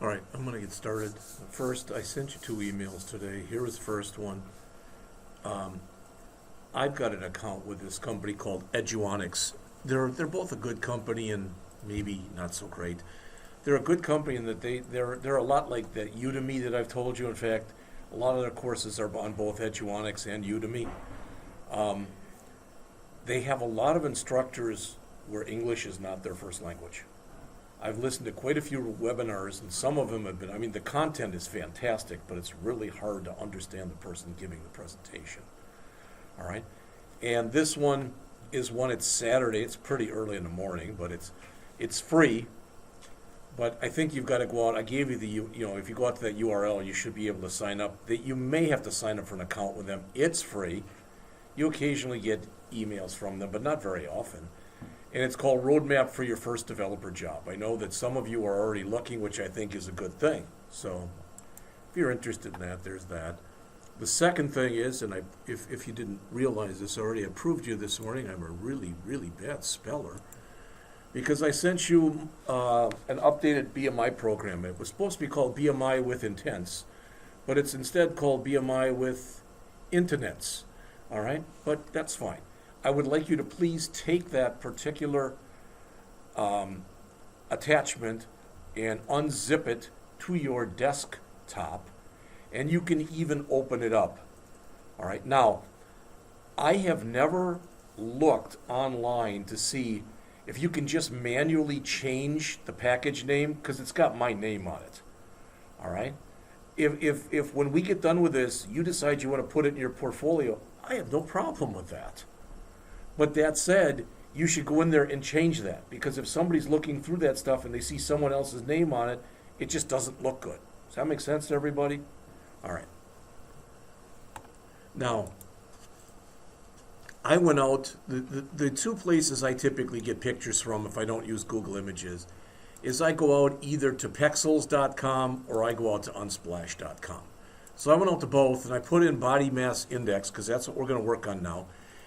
All right, I'm going to get started. First, I sent you 2 emails today. Here is the first one. I've got an account with this company called Eduonics. They're both a good company and maybe not so great. They're a good company in that they're a lot like that Udemy that I've told you. In fact, a lot of their courses are on both Eduonics and Udemy. They have a lot of instructors where English is not their first language. I've listened to quite a few webinars, and some of them have been, I mean, the content is fantastic, but it's really hard to understand the person giving the presentation. All right? And this one is one, it's Saturday, it's pretty early in the morning, but it's free. But I think you've got to go out, I gave you the, if you go out to that URL, you should be able to sign up. You may have to sign up for an account with them. It's free. You occasionally get emails from them, but not very often. And it's called Roadmap for Your First Developer Job. I know that some of you are already looking, which I think is a good thing. So if you're interested in that, there's that. The second thing is, and if you didn't realize this already, I proved you this morning I'm a really, really bad speller, because I sent you an updated BMI program. It was supposed to be called BMI with Intents, but it's instead called BMI with Internets. All right? But that's fine. I would like you to please take that particular attachment and unzip it to your desktop, and you can even open it up. All right. Now, I have never looked online to see if you can just manually change the package name, because it's got my name on it. All right. If when we get done with this, you decide you want to put it in your portfolio, I have no problem with that. But that said, you should go in there and change that, because if somebody's looking through that stuff and they see someone else's name on it, it just doesn't look good. Does that make sense to everybody? All right. Now, I went out, the 2 places I typically get pictures from if I don't use Google Images is I go out either to pexels.com or I go out to unsplash.com. So I went out to both, and I put in body mass index, because that's what we're going to work on now.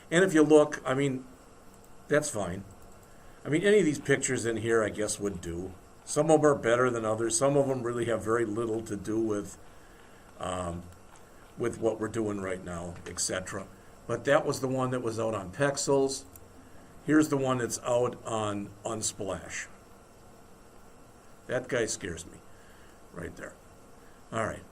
And if you look, I mean, that's fine. I mean, any of these pictures in here, I guess, would do. Some of them are better than others. Some of them really have very little to do with what we're doing right now, etc. But that was the one that was out on Pexels. Here's the one that's out on Unsplash. That guy scares me right there. All right.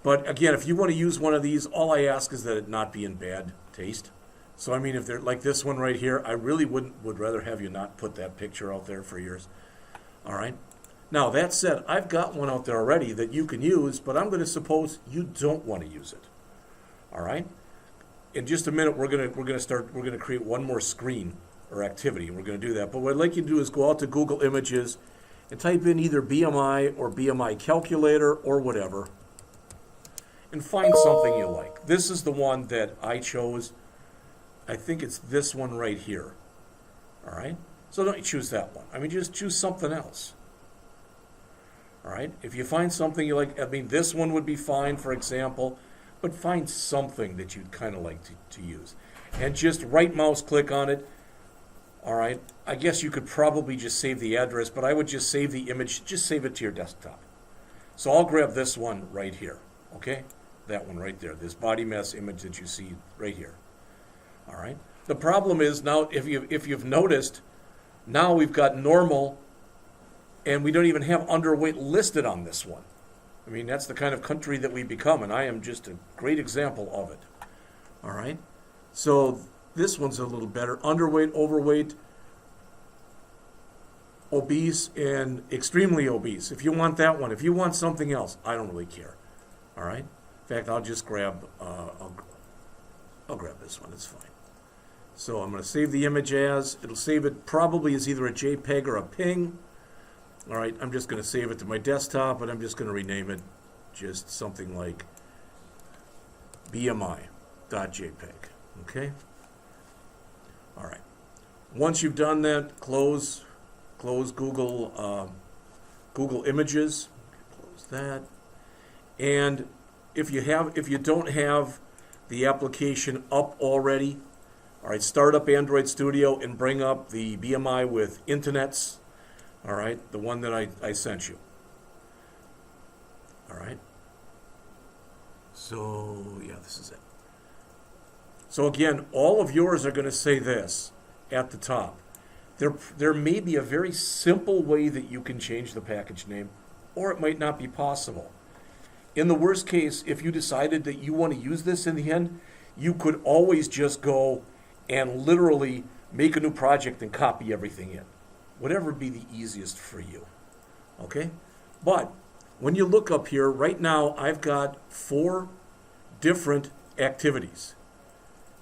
But again, if you want to use one of these, all I ask is that it not be in bad taste. So I mean, if they're like this one right here, I really would rather have you not put that picture out there for yours. All right. Now that said, I've got one out there already that you can use, but I'm going to suppose you don't want to use it. All right. In just a minute, we're going to create one more screen or activity, and we're going to do that. But what I'd like you to do is go out to Google Images and type in either BMI or BMI calculator or whatever, and find something you like. This is the one that I chose. I think it's this one right here. All right? So don't choose that one. I mean, just choose something else. All right? If you find something you like, I mean, this one would be fine, for example, but find something that you'd kind of like to use. And just right mouse click on it. All right? I guess you could probably just save the address, but I would just save the image, just save it to your desktop. So I'll grab this one right here. Okay? That one right there. This body mass image that you see right here. All right. The problem is now, if you've noticed, now we've got normal, and we don't even have underweight listed on this one. I mean, that's the kind of country that we become, and I am just a great example of it. All right. So this one's a little better. Underweight, overweight, obese, and extremely obese. If you want that one, if you want something else, I don't really care. All right. In fact, I'll just grab. I'll grab this one. It's fine. So I'm going to save the image as, it'll save it probably as either a JPEG or a PNG. All right, I'm just going to save it to my desktop, and I'm just going to rename it just something like BMI.jpg. Okay? All right. Once you've done that, close Google Images. Close that. And if you don't have the application up already, all right, start up Android Studio and bring up the BMI with Internets, all right, the one that I sent you. All right. So, yeah, this is it. So again, all of yours are going to say this at the top. There may be a very simple way that you can change the package name, or it might not be possible. In the worst case, if you decided that you want to use this in the end, you could always just go and literally make a new project and copy everything in. Whatever would be the easiest for you. Okay? But when you look up here, right now I've got 4 different activities.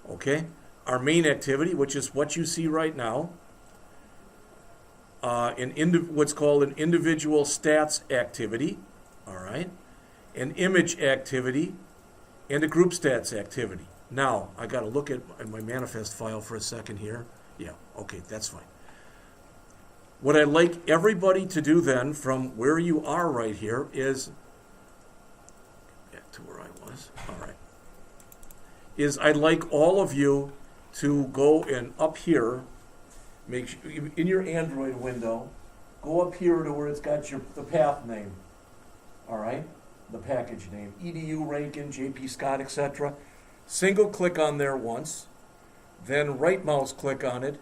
Okay? Our main activity, which is what you see right now, what's called an individual stats activity, all right, an image activity, and a group stats activity. Now, I got to look at my manifest file for a second here. Yeah, okay, that's fine. What I'd like everybody to do then, from where you are right here, is, back to where I was, all right, is I'd like all of you to go and up here, make sure, in your Android window, go up here to where it's got the path name, all right, the package name, EDU, Rankin, JP Scott, etc. Single click on there once, then right mouse click on it,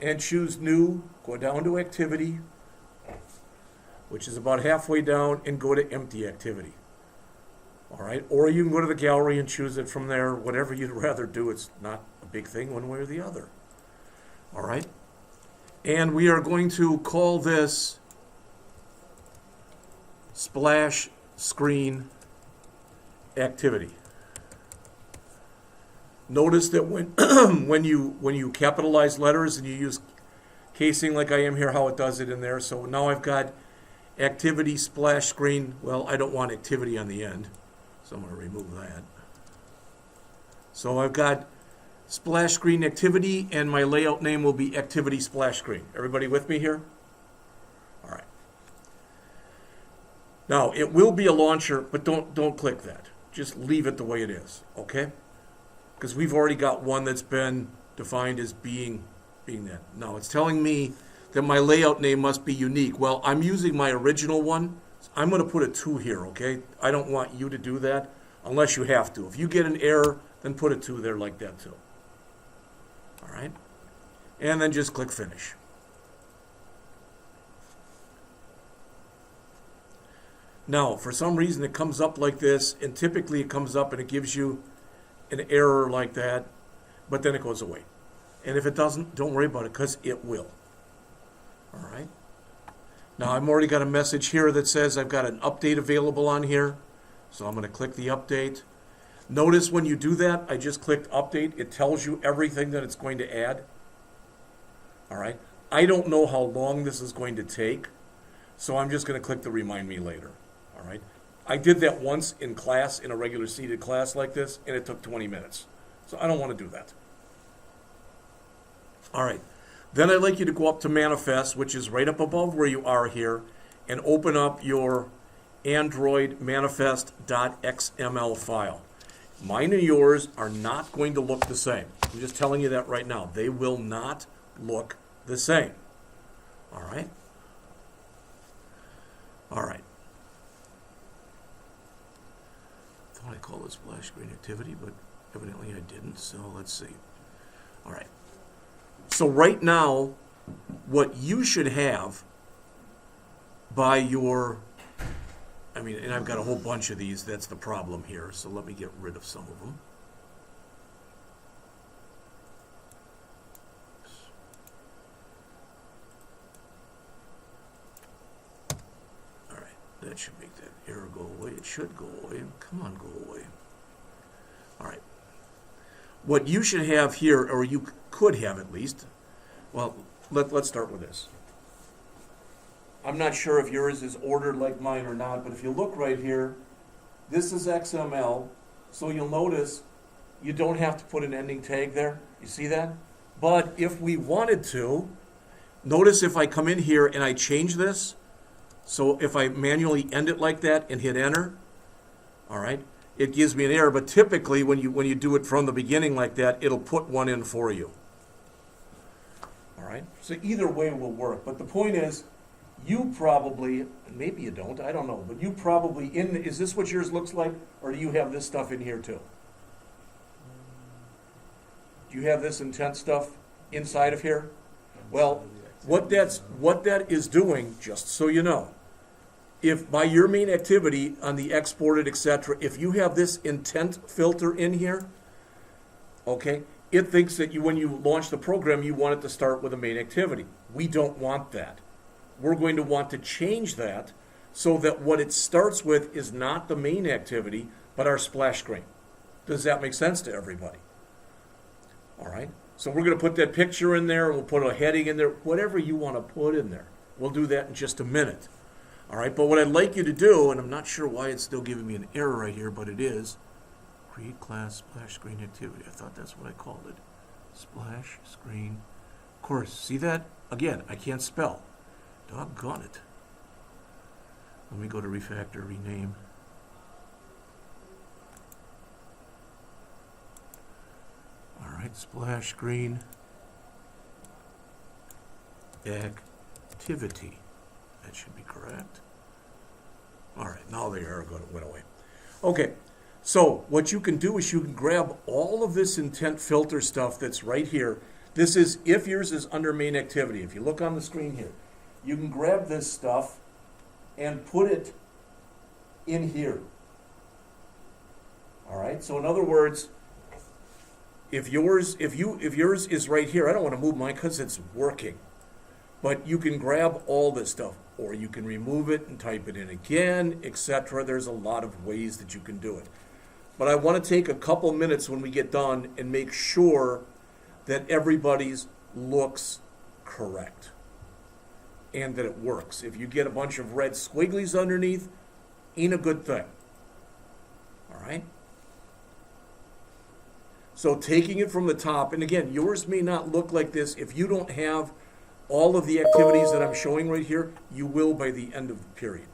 and choose New, go down to Activity, which is about halfway down, and go to Empty Activity. All right, or you can go to the gallery and choose it from there, whatever you'd rather do. It's not a big thing one way or the other. All right, and we are going to call this Splash Screen Activity. Notice that when when you capitalize letters and you use casing like I am here, how it does it in there. So now I've got Activity Splash Screen. Well, I don't want activity on the end, so I'm going to remove that. So I've got Splash Screen Activity, and my layout name will be Activity Splash Screen. Everybody with me here? All right. Now, it will be a launcher, but don't click that. Just leave it the way it is, okay? Because we've already got one that's been defined as being that. Now, it's telling me that my layout name must be unique. Well, I'm using my original one. So I'm going to put a 2 here, okay? I don't want you to do that unless you have to. If you get an error, then put a 2 there like that too. All right? And then just click Finish. Now, for some reason, it comes up like this, and typically it comes up and it gives you an error like that, but then it goes away. And if it doesn't, don't worry about it, because it will. All right? Now, I've already got a message here that says I've got an update available on here, so I'm going to click the update. Notice when you do that, I just clicked update. It tells you everything that it's going to add. All right? I don't know how long this is going to take, so I'm just going to click the remind me later. All right? I did that once in class, in a regular seated class like this, and it took 20 minutes. So I don't want to do that. All right. Then I'd like you to go up to Manifest, which is right up above where you are here, and open up your Android manifest.xml file. Mine and yours are not going to look the same. I'm just telling you that right now. They will not look the same. All right? All right. I thought I called it Splash Screen Activity, but evidently I didn't, so let's see. All right. So right now, what you should have by your, and I've got a whole bunch of these, that's the problem here, so let me get rid of some of them. All right, that should make that error go away. It should go away. Come on, go away. All right. What you should have here, or you could have at least, well, let's start with this. I'm not sure if yours is ordered like mine or not, but if you look right here, this is XML, so you'll notice you don't have to put an ending tag there. You see that? But if we wanted to, notice if I come in here and I change this, so if I manually end it like that and hit enter, all right, it gives me an error, but typically when you do it from the beginning like that, it'll put one in for you. All right? So either way will work. But the point is, you probably, maybe you don't, I don't know, but you probably, is this what yours looks like, or do you have this stuff in here too? Do you have this intent stuff inside of here? Well, what that is doing, just so you know, if by your main activity on the exported, etc., if you have this intent filter in here, okay, it thinks that when you launch the program, you want it to start with a main activity. We don't want that. We're going to want to change that so that what it starts with is not the main activity, but our splash screen. Does that make sense to everybody? All right. So we're going to put that picture in there. We'll put a heading in there, whatever you want to put in there. We'll do that in just a minute. All right. But what I'd like you to do, and I'm not sure why it's still giving me an error right here, but it is, create class splash screen activity. I thought that's what I called it. Splash screen course. See that? Again, I can't spell. Doggone it. Let me go to refactor, rename. All right, splash screen activity. That should be correct. All right, now the error went away. Okay, so what you can do is you can grab all of this intent filter stuff that's right here. This is if yours is under main activity. If you look on the screen here, you can grab this stuff and put it in here. All right, so in other words, if yours is right here, I don't want to move mine because it's working. But you can grab all this stuff, or you can remove it and type it in again, etc. There's a lot of ways that you can do it. But I want to take a couple minutes when we get done and make sure that everybody's looks correct and that it works. If you get a bunch of red squigglies underneath, ain't a good thing. All right? So taking it from the top, and again, yours may not look like this. If you don't have all of the activities that I'm showing right here, you will by the end of the period.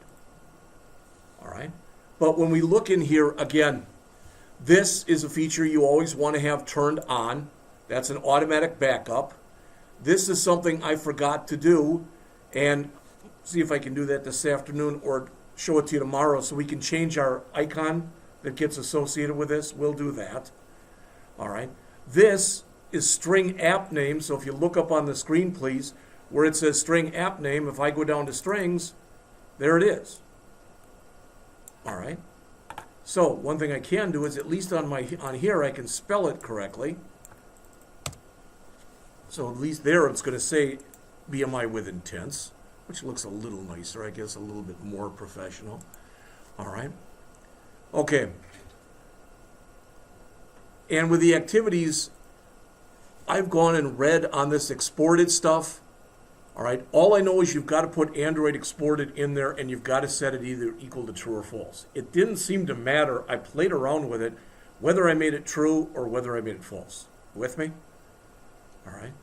All right? But when we look in here, again, this is a feature you always want to have turned on. That's an automatic backup. This is something I forgot to do, and see if I can do that this afternoon or show it to you tomorrow so we can change our icon that gets associated with this. We'll do that. All right. This is string app name, so if you look up on the screen, please, where it says string app name, if I go down to strings, there it is. All right. So one thing I can do is at least on here I can spell it correctly. So at least there it's going to say BMI with intents, which looks a little nicer, I guess, a little bit more professional. All right. Okay. And with the activities, I've gone and read on this exported stuff. All right. All I know is you've got to put Android exported in there, and you've got to set it either equal to true or false. It didn't seem to matter. I played around with it, whether I made it true or whether I made it false. With me? All right.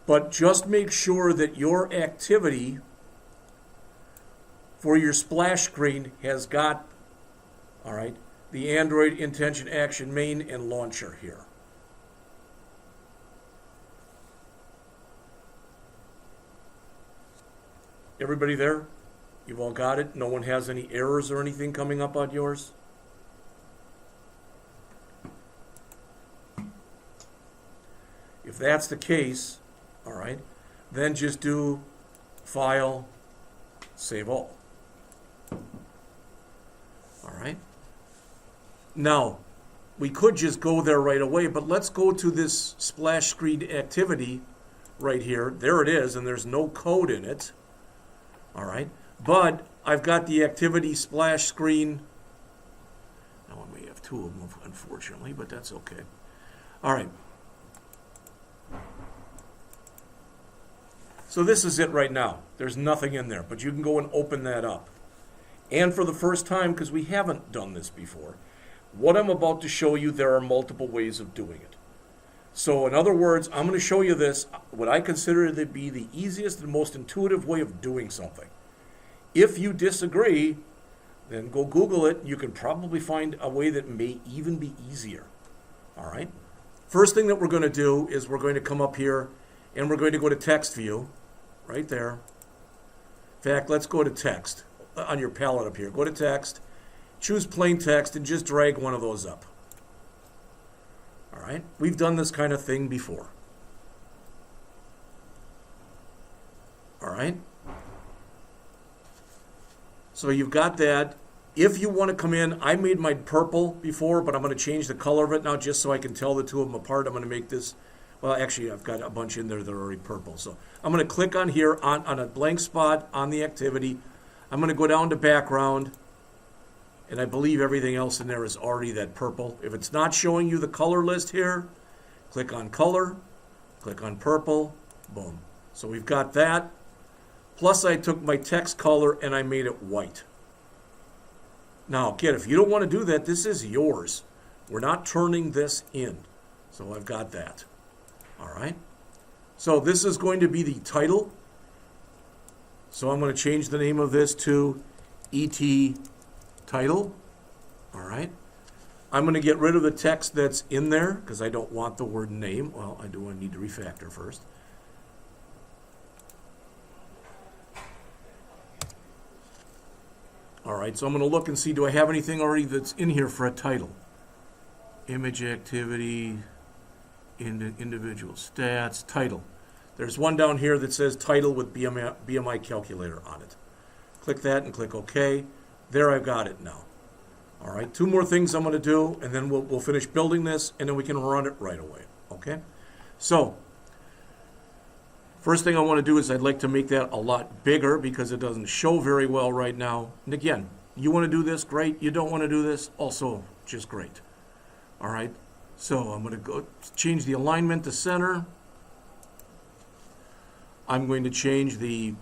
But just make sure that your activity for your splash screen has got, all right, the Android intention action main and launcher here. Everybody there? You've all got it? No one has any errors or anything coming up on yours? If that's the case, all right, then just do File, Save All. All right. Now, we could just go there right away, but let's go to this splash screen activity right here. There it is, and there's no code in it. All right. But I've got the activity splash screen. Now, I may have two of them, unfortunately, but that's okay. All right. So this is it right now. There's nothing in there, but you can go and open that up. And for the first time, because we haven't done this before, what I'm about to show you, there are multiple ways of doing it. So in other words, I'm going to show you this, what I consider to be the easiest and most intuitive way of doing something. If you disagree, then go Google it. You can probably find a way that may even be easier. All right? First thing that we're going to do is we're going to come up here and we're going to go to text view right there. In fact, let's go to text on your palette up here. Go to text, choose plain text, and just drag one of those up. All right, we've done this kind of thing before. All right, so you've got that. If you want to come in, I made my purple before, but I'm going to change the color of it now just so I can tell the two of them apart. I'm going to make this, well, actually, I've got a bunch in there that are already purple. So I'm going to click on here on a blank spot on the activity. I'm going to go down to background, and I believe everything else in there is already that purple. If it's not showing you the color list here, click on color, click on purple, boom. So we've got that. Plus I took my text color and I made it white. Now, kid, if you don't want to do that, this is yours. We're not turning this in. So I've got that. All right. So this is going to be the title. So I'm going to change the name of this to ET title. All right. I'm going to get rid of the text that's in there because I don't want the word name. Well, I do need to refactor first. All right, so I'm going to look and see, do I have anything already that's in here for a title? Image activity, individual stats, title. There's one down here that says title with BMI calculator on it. Click that and click OK. There, I've got it now. All right, two more things I'm going to do, and then we'll finish building this, and then we can run it right away. Okay? So, first thing I want to do is I'd like to make that a lot bigger because it doesn't show very well right now. And again, you want to do this, great. You don't want to do this, also just great. All right, so I'm going to go change the alignment to center. I'm going to change the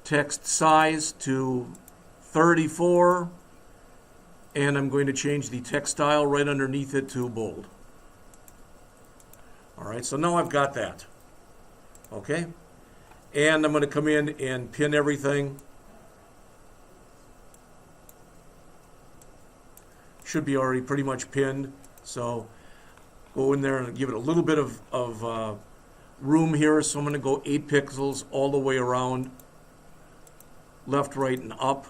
text size to 34, and I'm going to change the text style right underneath it to bold. All right, so now I've got that. Okay, and I'm going to come in and pin everything. Should be already pretty much pinned, so go in there and give it a little bit of room here. So I'm going to go 8 pixels all the way around, left, right, and up.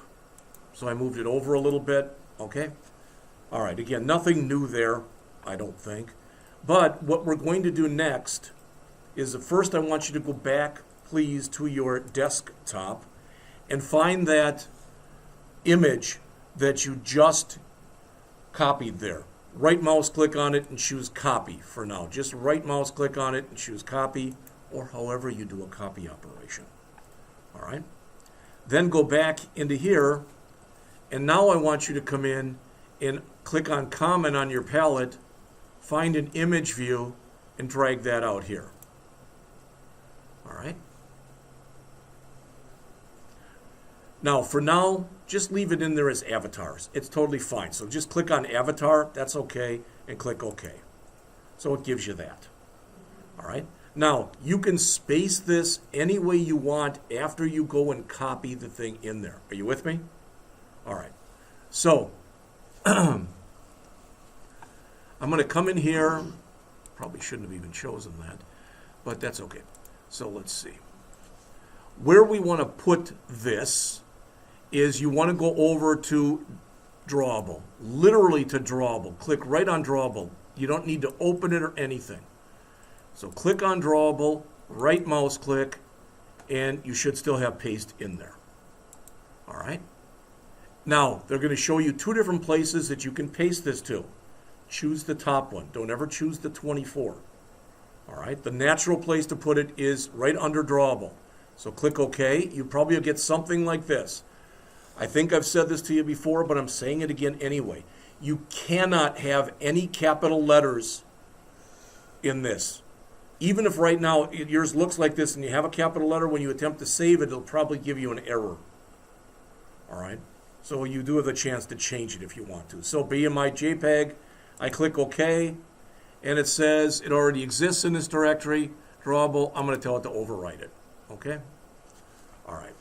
So I moved it over a little bit. Okay, all right, again, nothing new there, I don't think. But what we're going to do next is first I want you to go back, please, to your desktop and find that image that you just copied there. Right mouse click on it and choose copy for now. Just right mouse click on it and choose copy, or however you do a copy operation. All right. Then go back into here, and now I want you to come in and click on comment on your palette, find an image view, and drag that out here. All right. Now, for now, just leave it in there as avatars. It's totally fine. So just click on avatar, that's okay, and click OK. So it gives you that. All right. Now, you can space this any way you want after you go and copy the thing in there. Are you with me? All right. So, I'm going to come in here. Probably shouldn't have even chosen that, but that's okay. So let's see. Where we want to put this is you want to go over to Drawable, literally to Drawable. Click right on Drawable. You don't need to open it or anything. So click on Drawable, right mouse click, and you should still have paste in there. All right. Now, they're going to show you 2 different places that you can paste this to. Choose the top one. Don't ever choose the 24. All right. The natural place to put it is right under Drawable. So click OK. You probably will get something like this. I think I've said this to you before, but I'm saying it again anyway. You cannot have any capital letters in this. Even if right now yours looks like this and you have a capital letter, when you attempt to save it, it'll probably give you an error. All right. So you do have the chance to change it if you want to. So BMI JPEG, I click OK, and it says it already exists in this directory, Drawable. I'm going to tell it to overwrite it. Okay? All right.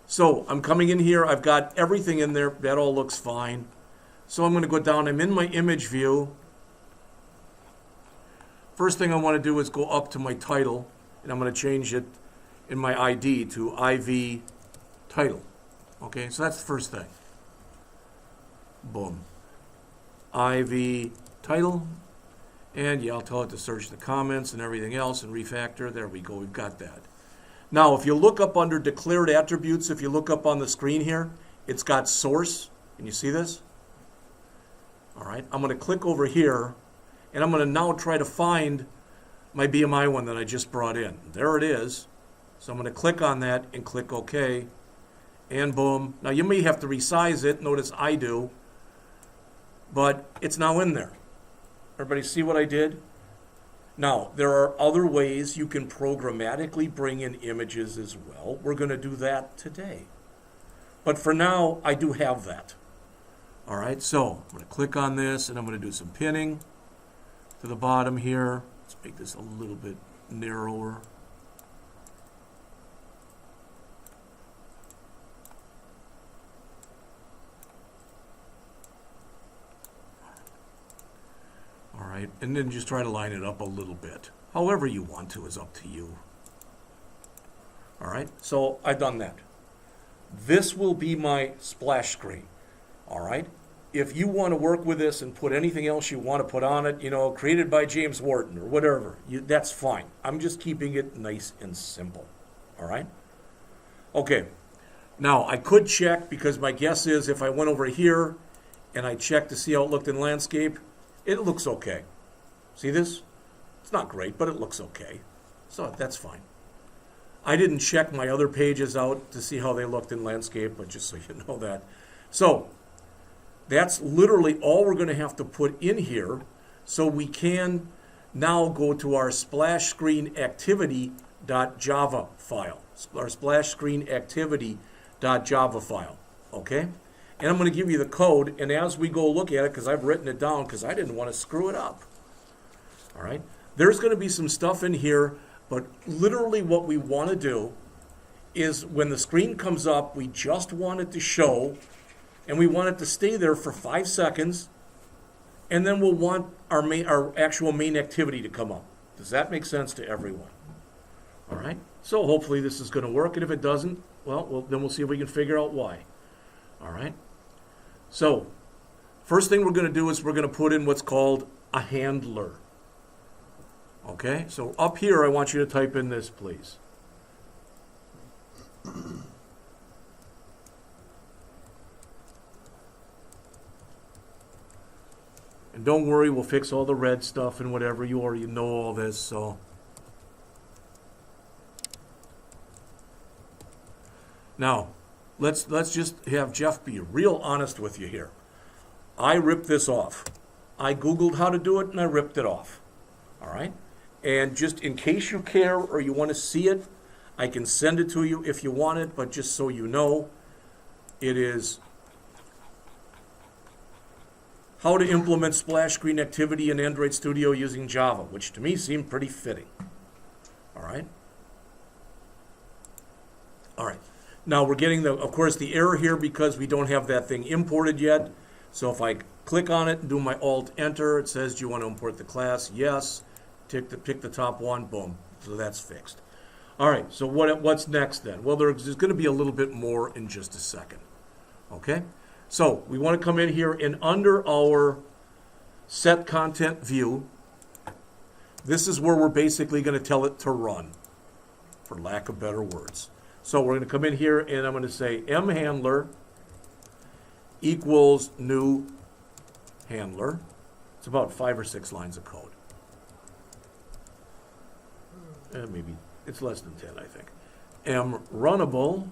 So I'm coming in here. I've got everything in there. That all looks fine. So I'm going to go down. I'm in my image view. First thing I want to do is go up to my title, and I'm going to change it in my ID to IV title. Okay, so that's the first thing. Boom. IV title. And yeah, I'll tell it to search the comments and everything else and refactor. There we go, we've got that. Now, if you look up under declared attributes, if you look up on the screen here, it's got source. Can you see this? All right, I'm going to click over here, and I'm going to now try to find my BMI one that I just brought in. There it is. So I'm going to click on that and click OK, and boom. Now, you may have to resize it. Notice I do, but it's now in there. Everybody see what I did? Now, there are other ways you can programmatically bring in images as well. We're going to do that today. But for now, I do have that. All right, so I'm going to click on this, and I'm going to do some pinning to the bottom here. Let's make this a little bit narrower. All right, and then just try to line it up a little bit. However you want to is up to you. All right, so I've done that. This will be my splash screen. All right, if you want to work with this and put anything else you want to put on it, you know, created by James Wharton or whatever, that's fine. I'm just keeping it nice and simple. All right? Okay, now I could check, because my guess is if I went over here and I checked to see how it looked in landscape, it looks okay. See this? It's not great, but it looks okay. So that's fine. I didn't check my other pages out to see how they looked in landscape, but just so you know that. So that's literally all we're going to have to put in here, so we can now go to our splash screen activity.java file, our splash screen activity.java file, okay? And I'm going to give you the code, and as we go look at it, because I've written it down because I didn't want to screw it up, all right? There's going to be some stuff in here, but literally what we want to do is when the screen comes up, we just want it to show, and we want it to stay there for 5 seconds, and then we'll want our actual main activity to come up. Does that make sense to everyone? All right? So hopefully this is going to work, and if it doesn't, well, then we'll see if we can figure out why. All right? So first thing we're going to do is we're going to put in what's called a handler. Okay? So up here, I want you to type in this, please. And don't worry, we'll fix all the red stuff and whatever. You already know all this, so. Now, let's just have Jeff be real honest with you here. I ripped this off. I Googled how to do it, and I ripped it off. All right? And just in case you care or you want to see it, I can send it to you if you want it, but just so you know, it is how to implement splash screen activity in Android Studio using Java, which to me seemed pretty fitting. All right? All right. Now we're getting, of course, the error here because we don't have that thing imported yet. So if I click on it and do my Alt-Enter, it says, do you want to import the class? Yes. Pick the top one. Boom. So that's fixed. All right. So what's next then? Well, there's going to be a little bit more in just a second. Okay? So we want to come in here and under our set content view, this is where we're basically going to tell it to run, for lack of better words. So we're going to come in here and I'm going to say mHandler equals new handler. It's about 5 or 6 lines of code. Maybe it's less than 10, I think. mRunnable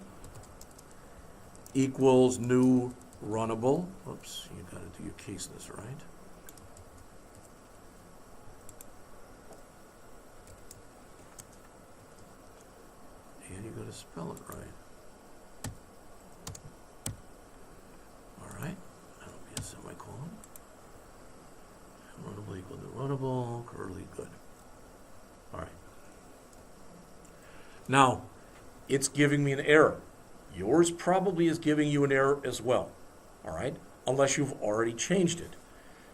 equals new runnable. Oops, you got to do your caseless, right? And you got to spell it right. All right, that'll be a semicolon. Runnable equal to runnable, curly, good. All right. Now, it's giving me an error. Yours probably is giving you an error as well. All right, unless you've already changed it.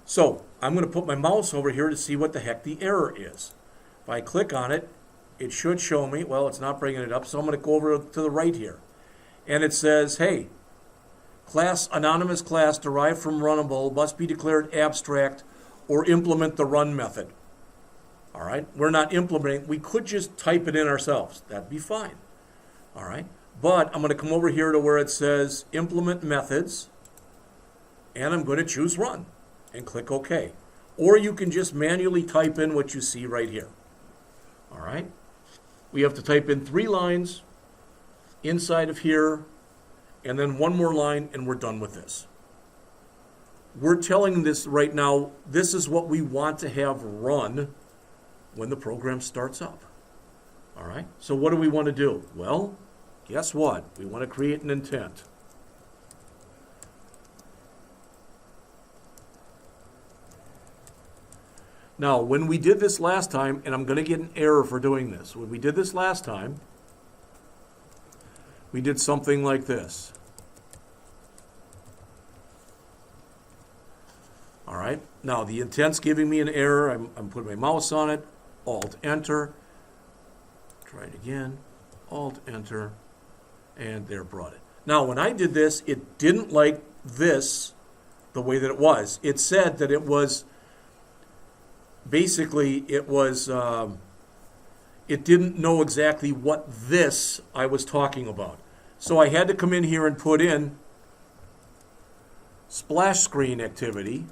So I'm going to put my mouse over here to see what the heck the error is. If I click on it, it should show me, well, it's not bringing it up, so I'm going to go over to the right here. And it says, hey, class, anonymous class derived from runnable must be declared abstract or implement the run method. All right, we're not implementing, we could just type it in ourselves. That'd be fine. All right, but I'm going to come over here to where it says implement methods, and I'm going to choose run and click OK. Or you can just manually type in what you see right here. All right, we have to type in 3 lines inside of here, and then 1 more line, and we're done with this. We're telling this right now, this is what we want to have run when the program starts up. All right, so what do we want to do? Well, guess what? We want to create an intent. Now, when we did this last time, and I'm going to get an error for doing this, when we did this last time, we did something like this. All right, now the intent's giving me an error. I'm putting my mouse on it, Alt-Enter, try it again, Alt-Enter, and there, brought it. Now, when I did this, it didn't like this the way that it was. It said that it was, basically, it didn't know exactly what this I was talking about. So I had to come in here and put in splash screen activity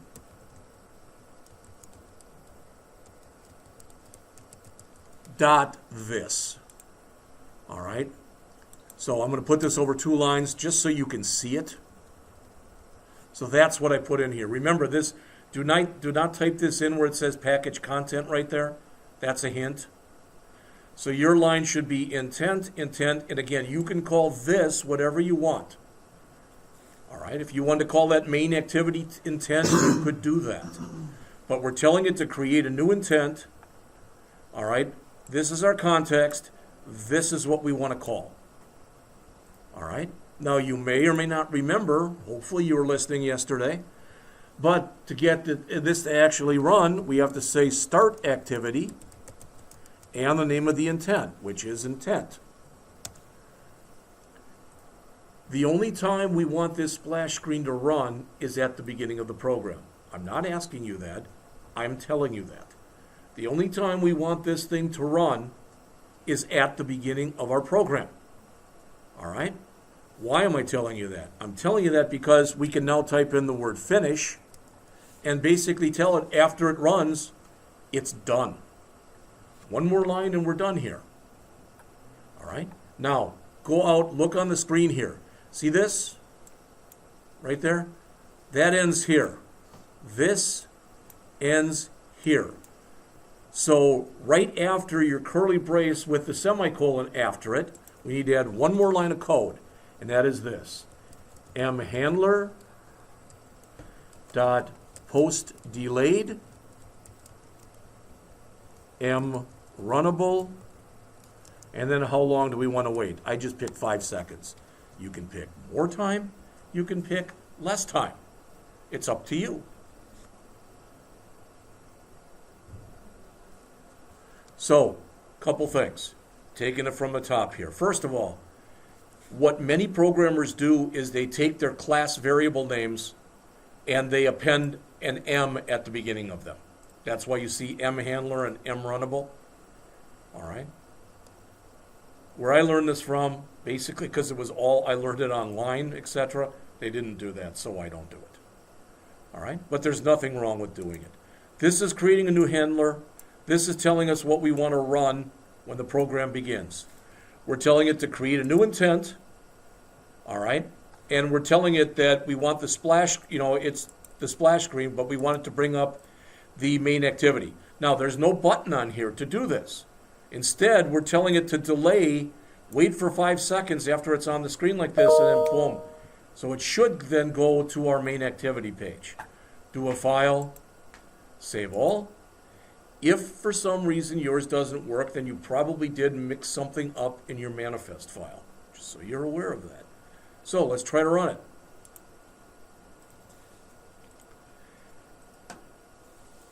dot this. All right. So I'm going to put this over 2 lines just so you can see it. So that's what I put in here. Remember this, do not type this in where it says package content right there. That's a hint. So your line should be intent, and again, you can call this whatever you want. All right, if you want to call that main activity intent, you could do that. But we're telling it to create a new intent. All right, this is our context. This is what we want to call. All right, now you may or may not remember, hopefully you were listening yesterday, but to get this to actually run, we have to say start activity and the name of the intent, which is intent. The only time we want this splash screen to run is at the beginning of the program. I'm not asking you that. I'm telling you that. The only time we want this thing to run is at the beginning of our program. All right? Why am I telling you that? I'm telling you that because we can now type in the word finish and basically tell it after it runs, it's done. 1 more line and we're done here. All right? Now, go out, look on the screen here. See this? Right there? That ends here. This ends here. So right after your curly brace with the semicolon after it, we need to add 1 more line of code, and that is this. mHandler dot post delayed mrunnable, and then how long do we want to wait? I just picked 5 seconds. You can pick more time, you can pick less time. It's up to you. So, couple things, taking it from the top here. First of all, what many programmers do is they take their class variable names and they append an M at the beginning of them. That's why you see mHandler and mrunnable. All right. Where I learned this from, basically because it was all, I learned it online, etc., they didn't do that, so I don't do it. All right. But there's nothing wrong with doing it. This is creating a new handler. This is telling us what we want to run when the program begins. We're telling it to create a new intent, all right? And we're telling it that we want the splash, it's the splash screen, but we want it to bring up the main activity. Now, there's no button on here to do this. Instead, we're telling it to delay, wait for 5 seconds after it's on the screen like this, and then boom. So it should then go to our main activity page. Do a file, save all. If for some reason yours doesn't work, then you probably did mix something up in your manifest file, just so you're aware of that. So let's try to run it.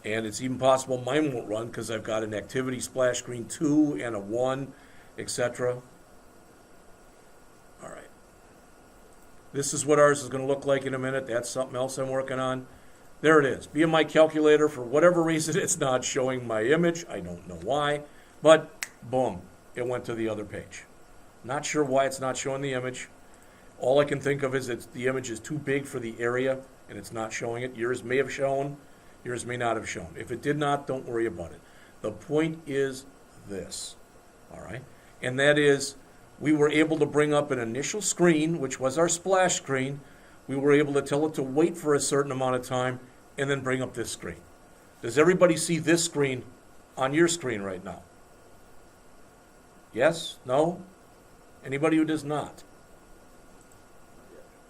And it's even possible mine won't run because I've got an activity splash screen 2 and a 1, etc. All right. This is what ours is going to look like in a minute. That's something else I'm working on. There it is. BMI calculator. For whatever reason, it's not showing my image. I don't know why. But, boom, it went to the other page. Not sure why it's not showing the image. All I can think of is that the image is too big for the area, and it's not showing it. Yours may have shown. Yours may not have shown. If it did not, don't worry about it. The point is this, all right? And that is, we were able to bring up an initial screen, which was our splash screen. We were able to tell it to wait for a certain amount of time and then bring up this screen. Does everybody see this screen on your screen right now? Yes? No? Anybody who does not?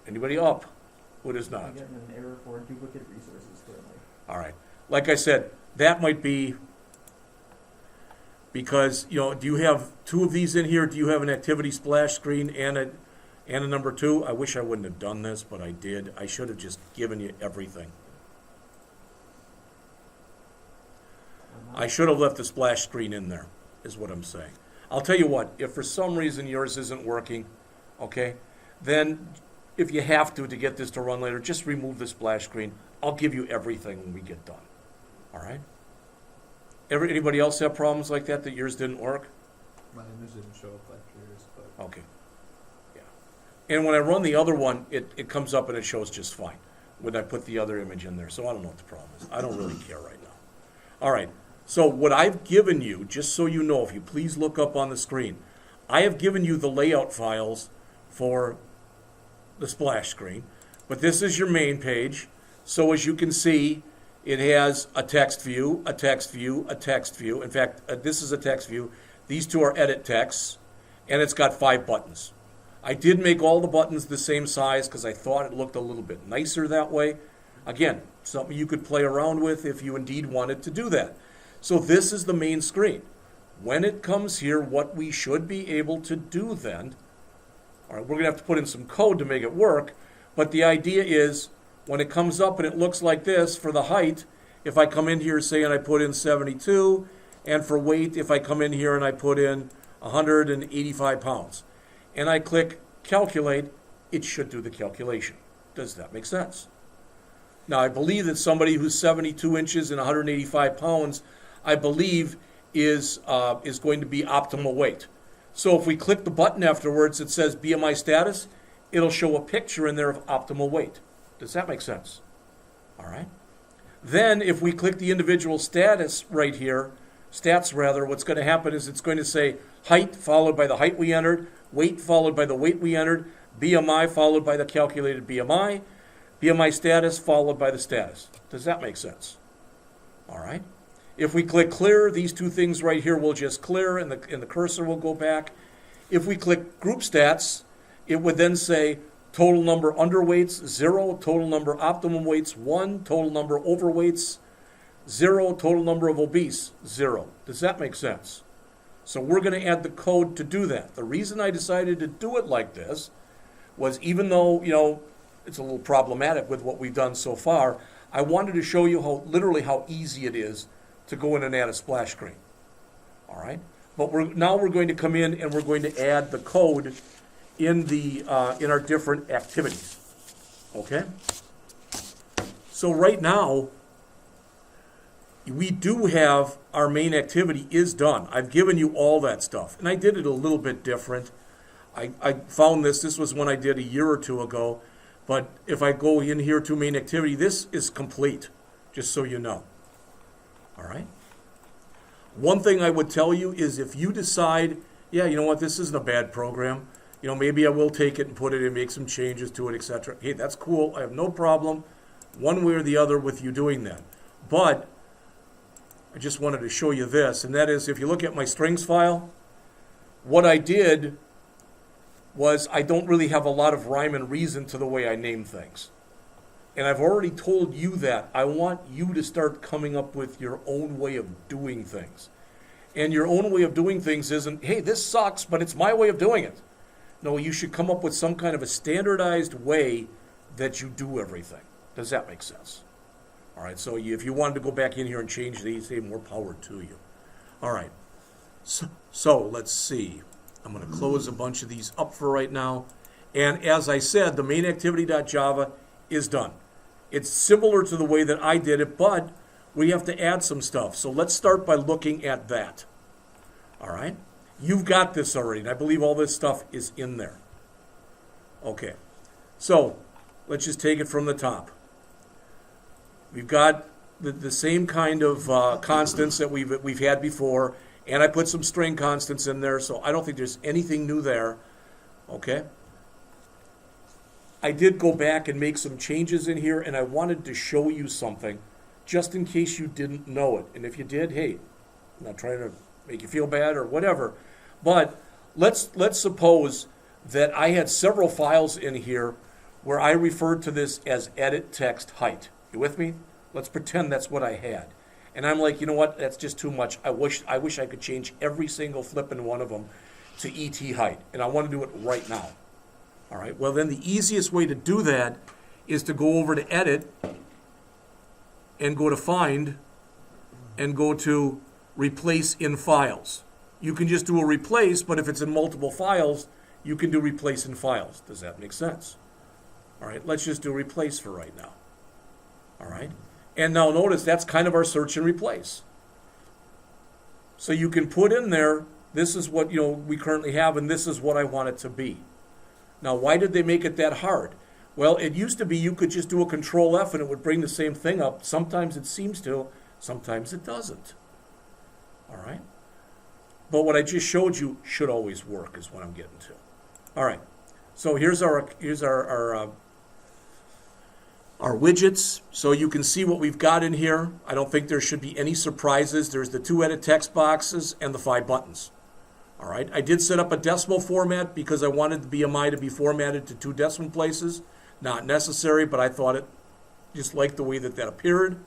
Anybody up who does not? I'm getting an error for duplicate resources currently. All right. Like I said, that might be because, do you have 2 of these in here? Do you have an activity splash screen and a number 2? I wish I wouldn't have done this, but I did. I should have just given you everything. I should have left the splash screen in there, is what I'm saying. I'll tell you what, if for some reason yours isn't working, okay, then if you have to get this to run later, just remove the splash screen. I'll give you everything when we get done. All right? Anybody else have problems like that yours didn't work? My image didn't show up like yours, but Okay. Yeah. And when I run the other one, it comes up and it shows just fine when I put the other image in there. So I don't know what the problem is. I don't really care right now. All right. So what I've given you, just so you know, if you please look up on the screen, I have given you the layout files for the splash screen. But this is your main page. So as you can see, it has a text view, a text view, a text view. In fact, this is a text view. These 2 are edit texts, and it's got 5 buttons. I did make all the buttons the same size because I thought it looked a little bit nicer that way. Again, something you could play around with if you indeed wanted to do that. So this is the main screen. When it comes here, what we should be able to do then, all right, we're going to have to put in some code to make it work, but the idea is when it comes up and it looks like this for the height, if I come in here, say, and I put in 72, and for weight, if I come in here and I put in 185 pounds, and I click calculate, it should do the calculation. Does that make sense? Now, I believe that somebody who's 72 inches and 185 pounds, I believe, is going to be optimal weight. So if we click the button afterwards that says BMI status, it'll show a picture in there of optimal weight. Does that make sense? All right. Then if we click the individual status right here, stats rather, what's going to happen is it's going to say height followed by the height we entered, weight followed by the weight we entered, BMI followed by the calculated BMI, BMI status followed by the status. Does that make sense? All right. If we click clear, these 2 things right here will just clear and the cursor will go back. If we click group stats, it would then say total number underweights, 0, total number optimum weights, 1, total number overweights, 0, total number of obese, 0. Does that make sense? So we're going to add the code to do that. The reason I decided to do it like this was, even though, it's a little problematic with what we've done so far, I wanted to show you literally how easy it is to go in and add a splash screen. All right? But now we're going to come in and we're going to add the code in our different activities. Okay? So right now, we do have our main activity is done. I've given you all that stuff. And I did it a little bit different. I found this was one I did a year or 2 ago. But if I go in here to main activity, this is complete, just so you know. All right? One thing I would tell you is if you decide, yeah, you know what, this isn't a bad program, maybe I will take it and put it in, make some changes to it, etc. Hey, that's cool. I have no problem one way or the other with you doing that. But I just wanted to show you this, and that is if you look at my strings file, what I did was I don't really have a lot of rhyme and reason to the way I name things. And I've already told you that. I want you to start coming up with your own way of doing things. And your own way of doing things isn't, hey, this sucks, but it's my way of doing it. No, you should come up with some kind of a standardized way that you do everything. Does that make sense? All right, so if you wanted to go back in here and change these, hey, more power to you. All right, so let's see. I'm going to close a bunch of these up for right now. And as I said, the main activity.java is done. It's similar to the way that I did it, but we have to add some stuff. So let's start by looking at that. All right? You've got this already, and I believe all this stuff is in there. Okay. So let's just take it from the top. We've got the same kind of constants that we've had before, and I put some string constants in there, so I don't think there's anything new there. Okay? I did go back and make some changes in here, and I wanted to show you something just in case you didn't know it. And if you did, hey, I'm not trying to make you feel bad or whatever, but let's suppose that I had several files in here where I referred to this as edit text height. You with me? Let's pretend that's what I had. And I'm like, you know what? That's just too much. I wish I could change every single flipping one of them to ET height, and I want to do it right now. All right, well then the easiest way to do that is to go over to Edit and go to Find and go to Replace in Files. You can just do a replace, but if it's in multiple files, you can do replace in files. Does that make sense? All right, let's just do replace for right now. All right, and now notice that's kind of our search and replace. So you can put in there, this is what we currently have, and this is what I want it to be. Now, why did they make it that hard? Well, it used to be you could just do a Control F and it would bring the same thing up. Sometimes it seems to, sometimes it doesn't. All right? But what I just showed you should always work is what I'm getting to. All right. So here's our widgets. So you can see what we've got in here. I don't think there should be any surprises. There's the 2 edit text boxes and the 5 buttons. All right, I did set up a decimal format because I wanted the BMI to be formatted to 2 decimal places. Not necessary, but I thought it just liked the way that appeared.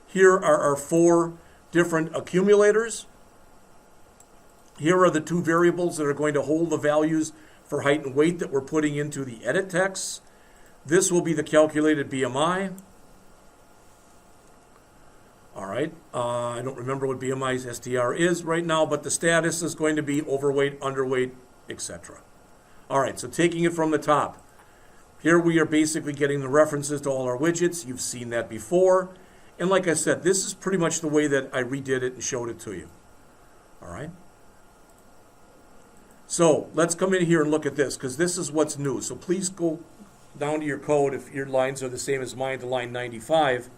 Here are our 4 different accumulators. Here are the 2 variables that are going to hold the values for height and weight that we're putting into the edit text. This will be the calculated BMI. All right, I don't remember what BMI's STR is right now, but the status is going to be overweight, underweight, etc. All right, so taking it from the top, here we are basically getting the references to all our widgets. You've seen that before. And like I said, this is pretty much the way that I redid it and showed it to you. All right. So let's come in here and look at this, because this is what's new. So please go down to your code if your lines are the same as mine to line 95.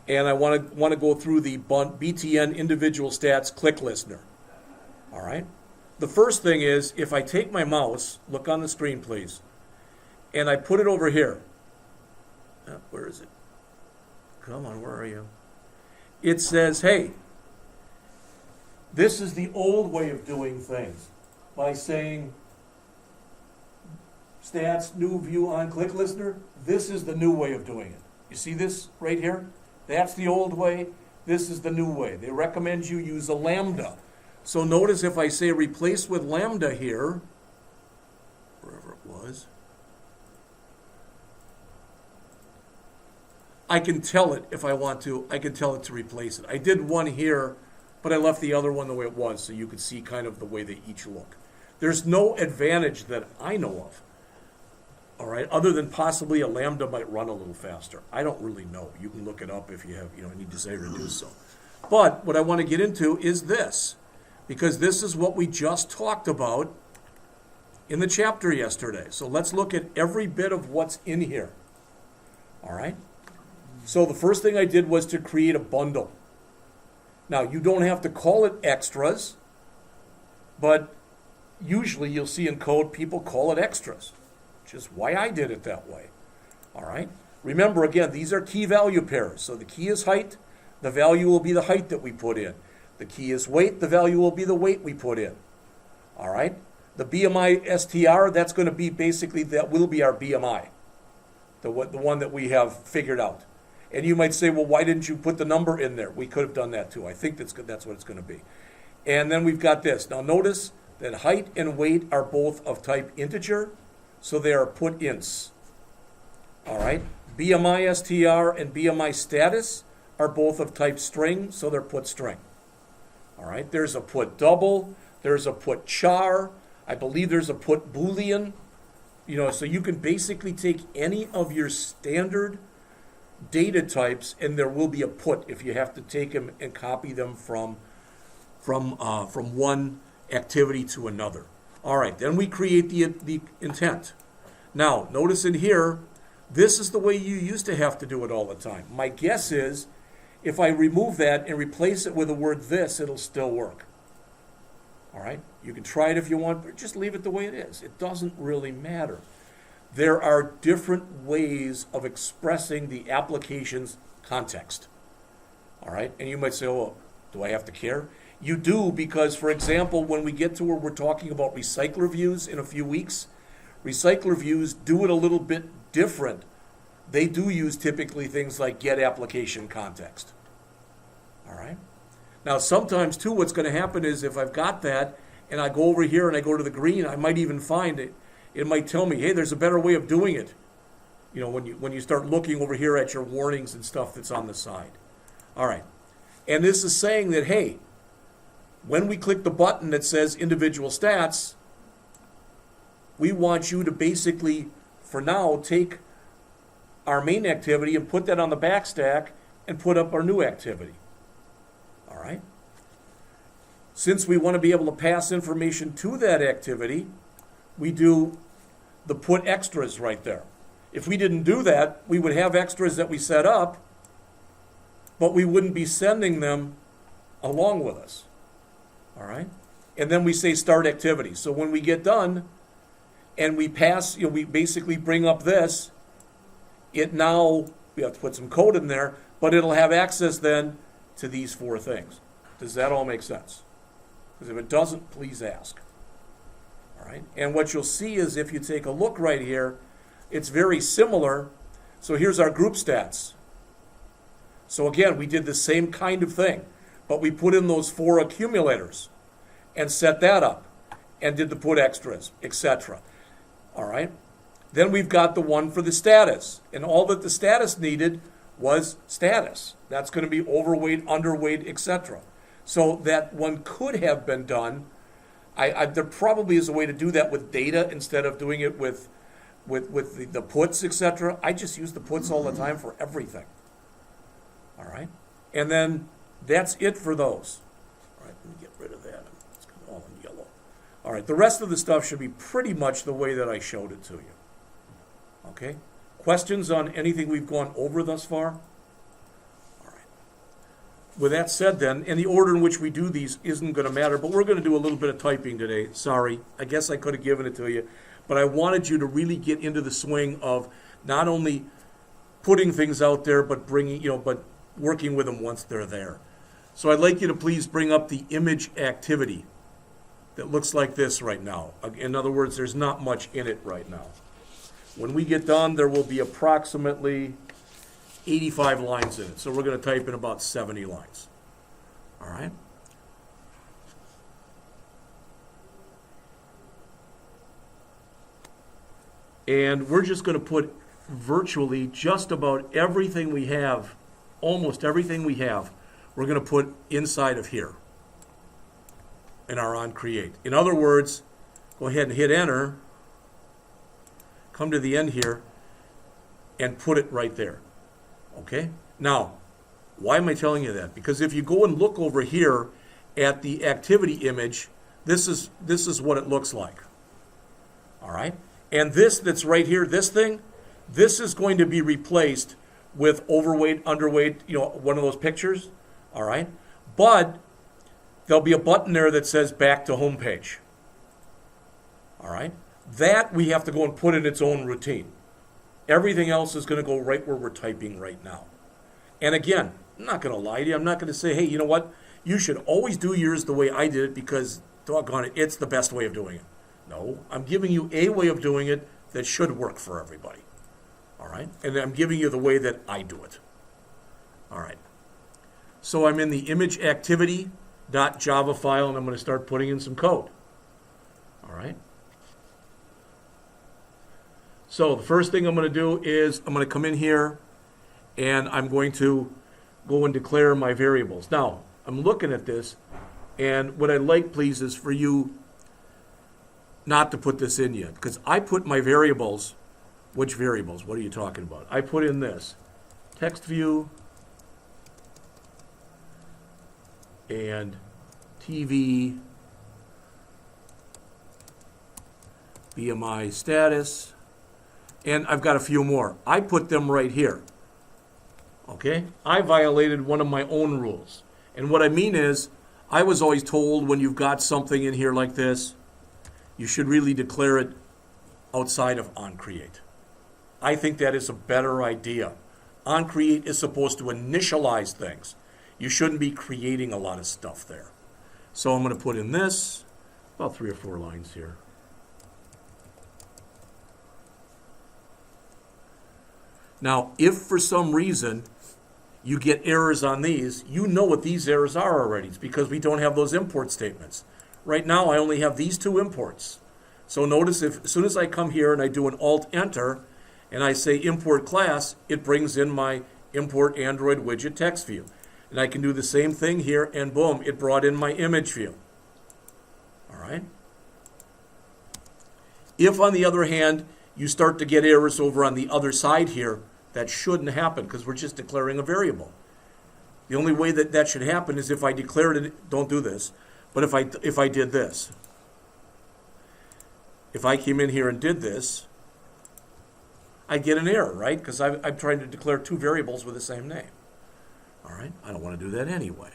And I want to go through the BTN individual stats click listener. All right. The first thing is, if I take my mouse, look on the screen, please, and I put it over here. Where is it? Come on, where are you? It says, hey, this is the old way of doing things by saying stats, new view on click listener. This is the new way of doing it. You see this right here? That's the old way. This is the new way. They recommend you use a lambda. So notice if I say replace with lambda here, wherever it was, I can tell it if I want to. I can tell it to replace it. I did one here, but I left the other one the way it was so you could see kind of the way they each look. There's no advantage that I know of. All right, other than possibly a lambda might run a little faster. I don't really know. You can look it up if you have, any desire to do so. But what I want to get into is this, because this is what we just talked about in the chapter yesterday. So let's look at every bit of what's in here. All right? So the first thing I did was to create a bundle. Now, you don't have to call it extras, but usually you'll see in code people call it extras. Which is why I did it that way. All right? Remember, again, these are key value pairs. So the key is height. The value will be the height that we put in. The key is weight. The value will be the weight we put in. All right? The BMI STR, that's going to be basically, that will be our BMI. The one that we have figured out. And you might say, well, why didn't you put the number in there? We could have done that too. I think that's what it's going to be. And then we've got this. Now notice that height and weight are both of type integer. So they are put ints. All right? BMI str and BMI status are both of type string, so they're put string. All right, there's a put double, there's a put char, I believe there's a put boolean. So you can basically take any of your standard data types, and there will be a put if you have to take them and copy them from one activity to another. All right, then we create the intent. Now, notice in here, this is the way you used to have to do it all the time. My guess is, if I remove that and replace it with the word this, it'll still work. All right? You can try it if you want, but just leave it the way it is. It doesn't really matter. There are different ways of expressing the application's context. All right? And you might say, oh, do I have to care? You do, because, for example, when we get to where we're talking about recycler views in a few weeks, recycler views do it a little bit different. They do use typically things like get application context. All right? Now, sometimes, too, what's going to happen is if I've got that and I go over here and I go to the green, I might even find it. It might tell me, hey, there's a better way of doing it. When you start looking over here at your warnings and stuff that's on the side. All right. And this is saying that, hey, when we click the button that says individual stats, we want you to basically, for now, take our main activity and put that on the back stack and put up our new activity. All right? Since we want to be able to pass information to that activity, we do the put extras right there. If we didn't do that, we would have extras that we set up, but we wouldn't be sending them along with us. All right? And then we say start activity. So when we get done and we pass, we basically bring up this, we have to put some code in there, but it'll have access then to these four things. Does that all make sense? Because if it doesn't, please ask. All right? And what you'll see is if you take a look right here, it's very similar. So here's our group stats. So again, we did the same kind of thing, but we put in those four accumulators and set that up and did the put extras, etc. All right? Then we've got the one for the status, and all that the status needed was status. That's going to be overweight, underweight, etc. So that one could have been done. There probably is a way to do that with data instead of doing it with the puts, etc. I just use the puts all the time for everything. All right? And then that's it for those. All right, let me get rid of that. It's all in yellow. All right, the rest of the stuff should be pretty much the way that I showed it to you. Okay? Questions on anything we've gone over thus far? All right. With that said then, and the order in which we do these isn't going to matter, but we're going to do a little bit of typing today. Sorry. I guess I could have given it to you, but I wanted you to really get into the swing of not only putting things out there, but but working with them once they're there. So I'd like you to please bring up the image activity that looks like this right now. In other words, there's not much in it right now. When we get done, there will be approximately 85 lines in it. So we're going to type in about 70 lines. All right? And we're just going to put virtually just about everything we have, almost everything we have, we're going to put inside of here in our onCreate. In other words, go ahead and hit enter, come to the end here, and put it right there. Okay? Now, why am I telling you that? Because if you go and look over here at the activity image, this is what it looks like. All right? And this that's right here, this thing, this is going to be replaced with overweight, underweight, one of those pictures. All right? But there'll be a button there that says back to home page. All right? That we have to go and put in its own routine. Everything else is going to go right where we're typing right now. And again, I'm not going to lie to you. I'm not going to say, hey, you know what? You should always do yours the way I did it because, doggone it, it's the best way of doing it. No, I'm giving you a way of doing it that should work for everybody. All right? And I'm giving you the way that I do it. All right. So I'm in the image activity.java file, and I'm going to start putting in some code. All right? So the first thing I'm going to do is I'm going to come in here and I'm going to go and declare my variables. Now, I'm looking at this, and what I'd like, please, is for you not to put this in yet, because I put my variables. Which variables? What are you talking about? I put in this text view and TV, BMI status, and I've got a few more. I put them right here. Okay? I violated one of my own rules. And what I mean is, I was always told when you've got something in here like this, you should really declare it outside of onCreate. I think that is a better idea. OnCreate is supposed to initialize things. You shouldn't be creating a lot of stuff there. So I'm going to put in this, about 3 or 4 lines here. Now, if for some reason you get errors on these, you know what these errors are already. It's because we don't have those import statements. Right now, I only have these 2 imports. So notice if as soon as I come here and I do an Alt-Enter, and I say import class, it brings in my import Android widget text view. And I can do the same thing here, and boom, it brought in my image view. All right? If, on the other hand, you start to get errors over on the other side here, that shouldn't happen because we're just declaring a variable. The only way that that should happen is if I declared it, don't do this, but if I did this. If I came in here and did this, I get an error, right? Because I'm trying to declare 2 variables with the same name. All right? I don't want to do that anyway.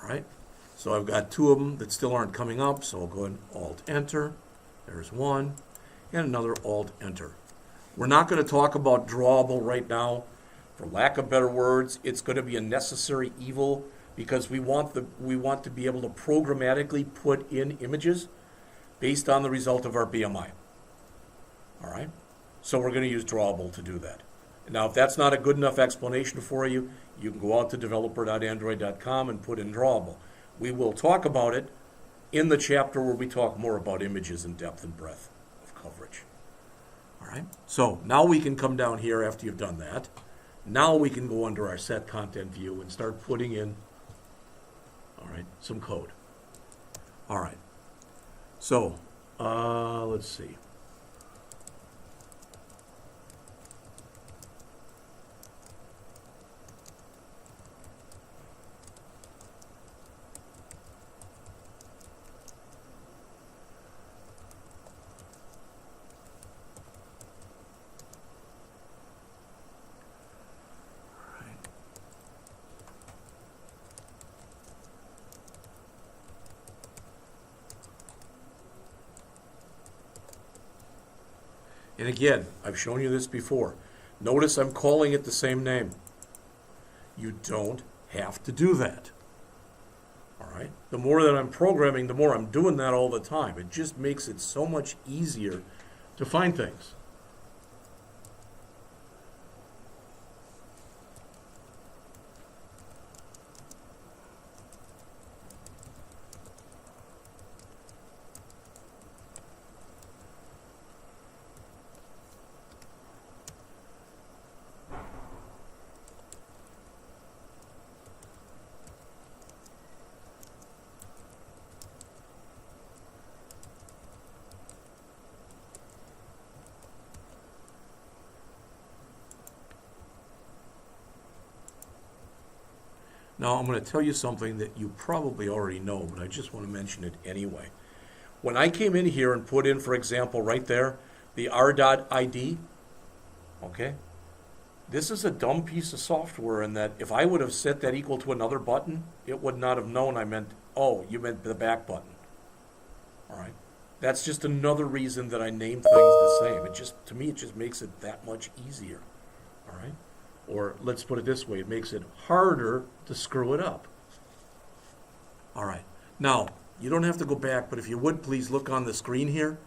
Right? So I've got 2 of them that still aren't coming up, so I'll go ahead and Alt-Enter. There's 1, and another Alt-Enter. We're not going to talk about drawable right now. For lack of better words, it's going to be a necessary evil because we want to be able to programmatically put in images based on the result of our BMI. All right? So we're going to use drawable to do that. Now, if that's not a good enough explanation for you, you can go out to developer.android.com and put in drawable. We will talk about it in the chapter where we talk more about images and depth and breadth of coverage. All right? So now we can come down here after you've done that. Now we can go under our set content view and start putting in, all right, some code. All right. So let's see. And again, I've shown you this before. Notice I'm calling it the same name. You don't have to do that. All right? The more that I'm programming, the more I'm doing that all the time. It just makes it so much easier to find things. Now, I'm going to tell you something that you probably already know, but I just want to mention it anyway. When I came in here and put in, for example, right there, the r.id, okay, this is a dumb piece of software in that if I would have set that equal to another button, it would not have known I meant, oh, you meant the back button. All right? That's just another reason that I name things the same. To me, it just makes it that much easier. All right? Or let's put it this way, it makes it harder to screw it up. All right. Now, you don't have to go back, but if you would, please look on the screen here.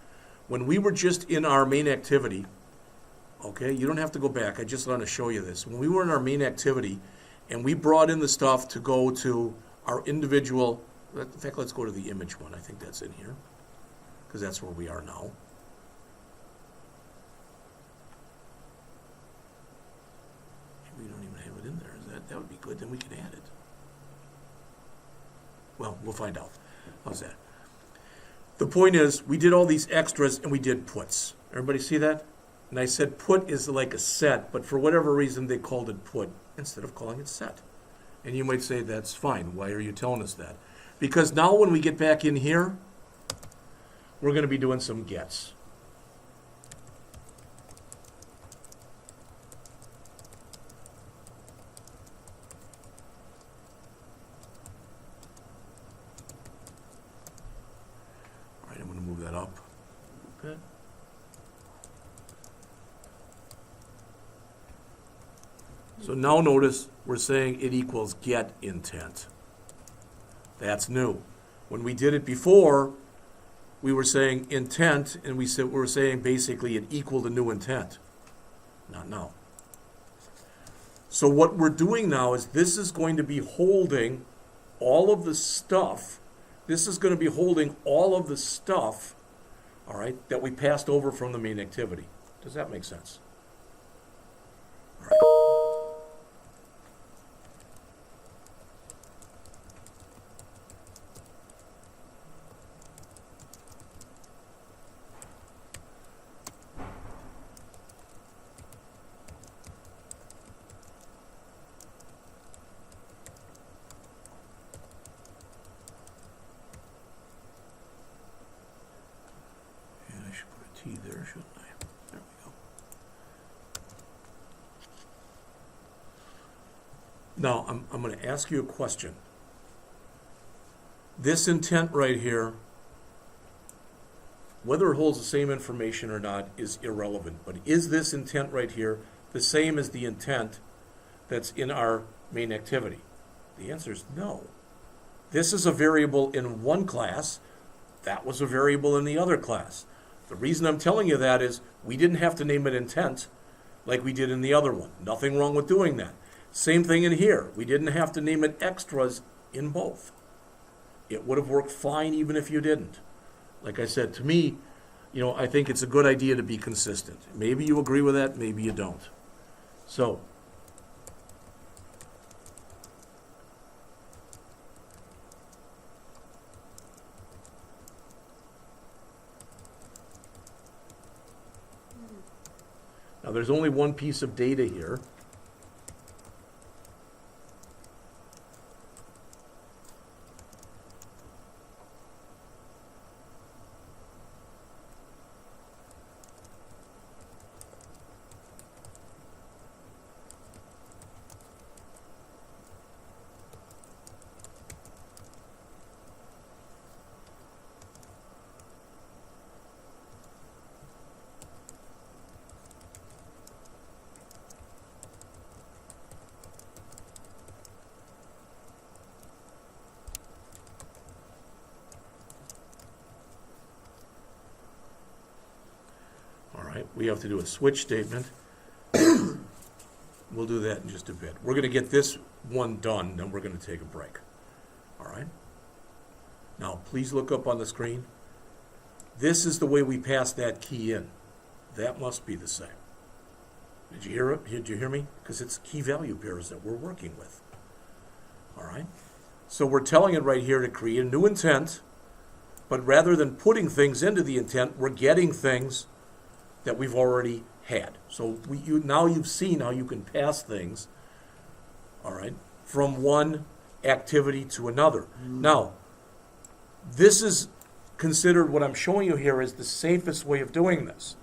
When we were just in our main activity, okay, you don't have to go back. I just want to show you this. When we were in our main activity and we brought in the stuff to go to our individual, in fact, let's go to the image one. I think that's in here because that's where we are now. We don't even have it in there. That would be good. Then we can add it. Well, we'll find out. How's that? The point is, we did all these extras and we did puts. Everybody see that? And I said put is like a set, but for whatever reason they called it put instead of calling it set. And you might say, that's fine. Why are you telling us that? Because now when we get back in here, we're going to be doing some gets. I'm going to move that up a bit. So now notice we're saying it equals get intent. That's new. When we did it before, we were saying intent, and we were saying basically it equaled a new intent. Not now. So what we're doing now is this is going to be holding all of the stuff. This is going to be holding all of the stuff, all right, that we passed over from the main activity. Does that make sense? All right. T there, shouldn't I? There we go. Now, I'm going to ask you a question. This intent right here, whether it holds the same information or not is irrelevant. But is this intent right here the same as the intent that's in our main activity? The answer is no. This is a variable in one class. That was a variable in the other class. The reason I'm telling you that is we didn't have to name it intent like we did in the other one. Nothing wrong with doing that. Same thing in here. We didn't have to name it extras in both. It would have worked fine even if you didn't. Like I said, to me, I think it's a good idea to be consistent. Maybe you agree with that, maybe you don't. So, now there's only one piece of data here. We have to do a switch statement. We'll do that in just a bit. We're going to get this one done, then we're going to take a break. All right? Now, please look up on the screen. This is the way we pass that key in. That must be the same. Did you hear it? Did you hear me? Because it's key value pairs that we're working with. All right? So we're telling it right here to create a new intent, but rather than putting things into the intent, we're getting things that we've already had. So now you've seen how you can pass things, all right, from one activity to another. Now, this is considered, what I'm showing you here is the safest way of doing this.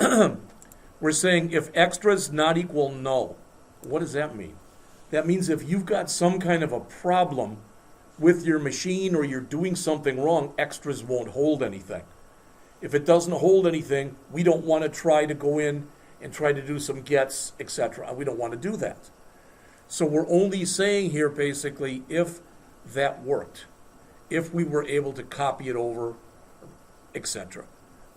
We're saying if extras not equal null. What does that mean? That means if you've got some kind of a problem with your machine or you're doing something wrong, extras won't hold anything. If it doesn't hold anything, we don't want to try to go in and try to do some gets, etc. We don't want to do that. So we're only saying here basically if that worked, if we were able to copy it over, etc.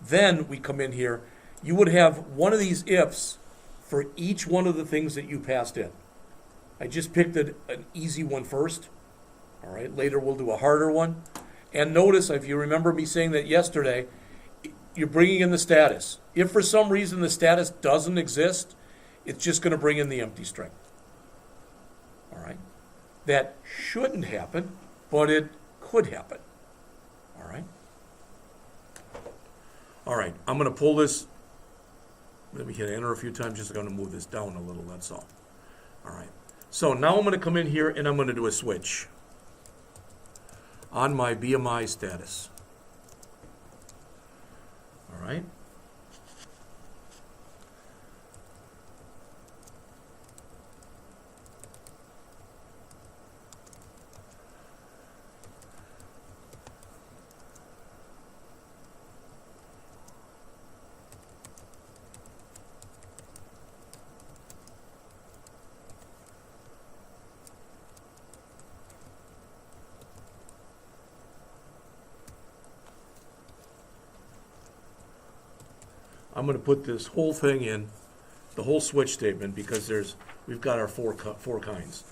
Then we come in here, you would have one of these ifs for each one of the things that you passed in. I just picked an easy one first. All right, later we'll do a harder one. And notice, if you remember me saying that yesterday, you're bringing in the status. If for some reason the status doesn't exist, it's just going to bring in the empty string. All right, that shouldn't happen, but it could happen. All right. All right, I'm going to pull this. Let me hit enter a few times, just going to move this down a little, that's all. All right, so now I'm going to come in here and I'm going to do a switch on my BMI status. All right. I'm going to put this whole thing in, the whole switch statement, because we've got our four kinds.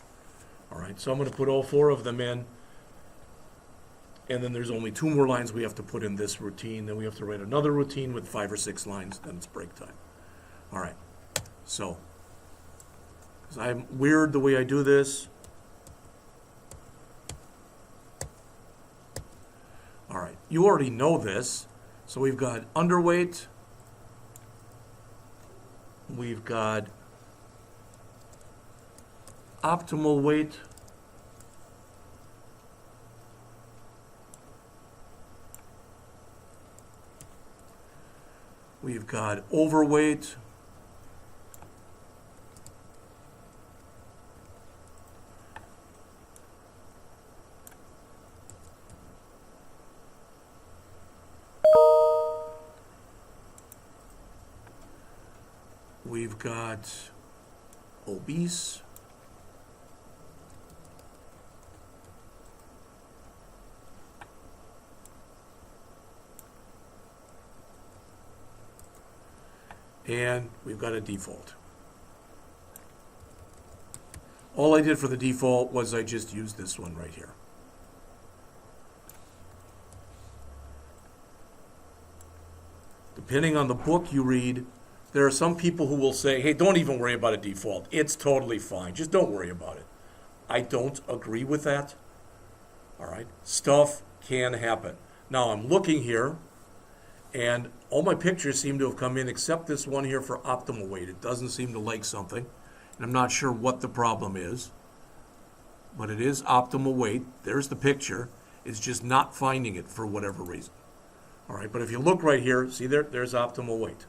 All right, so I'm going to put all four of them in, and then there's only 2 more lines we have to put in this routine. Then we have to write another routine with 5 or 6 lines, then it's break time. All right, so, because I'm weird the way I do this. All right, you already know this. So we've got underweight. We've got optimal weight. We've got overweight. We've got obese. And we've got a default. All I did for the default was I just used this one right here. Depending on the book you read, there are some people who will say, hey, don't even worry about a default. It's totally fine. Just don't worry about it. I don't agree with that. All right. Stuff can happen. Now I'm looking here, and all my pictures seem to have come in except this one here for optimal weight. It doesn't seem to like something, and I'm not sure what the problem is, but it is optimal weight. There's the picture. It's just not finding it for whatever reason. All right, but if you look right here, see there's optimal weight.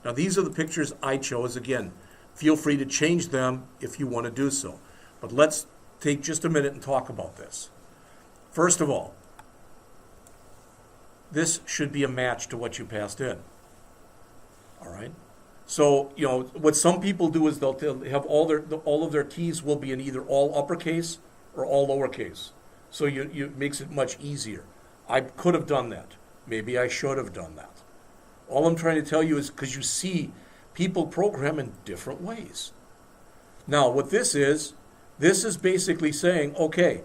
Now these are the pictures I chose. Again, feel free to change them if you want to do so. But let's take just a minute and talk about this. First of all, this should be a match to what you passed in. All right? So, you know, what some people do is they'll have all of their keys will be in either all uppercase or all lowercase. So it makes it much easier. I could have done that. Maybe I should have done that. All I'm trying to tell you is because you see people program in different ways. Now, what this is basically saying, okay,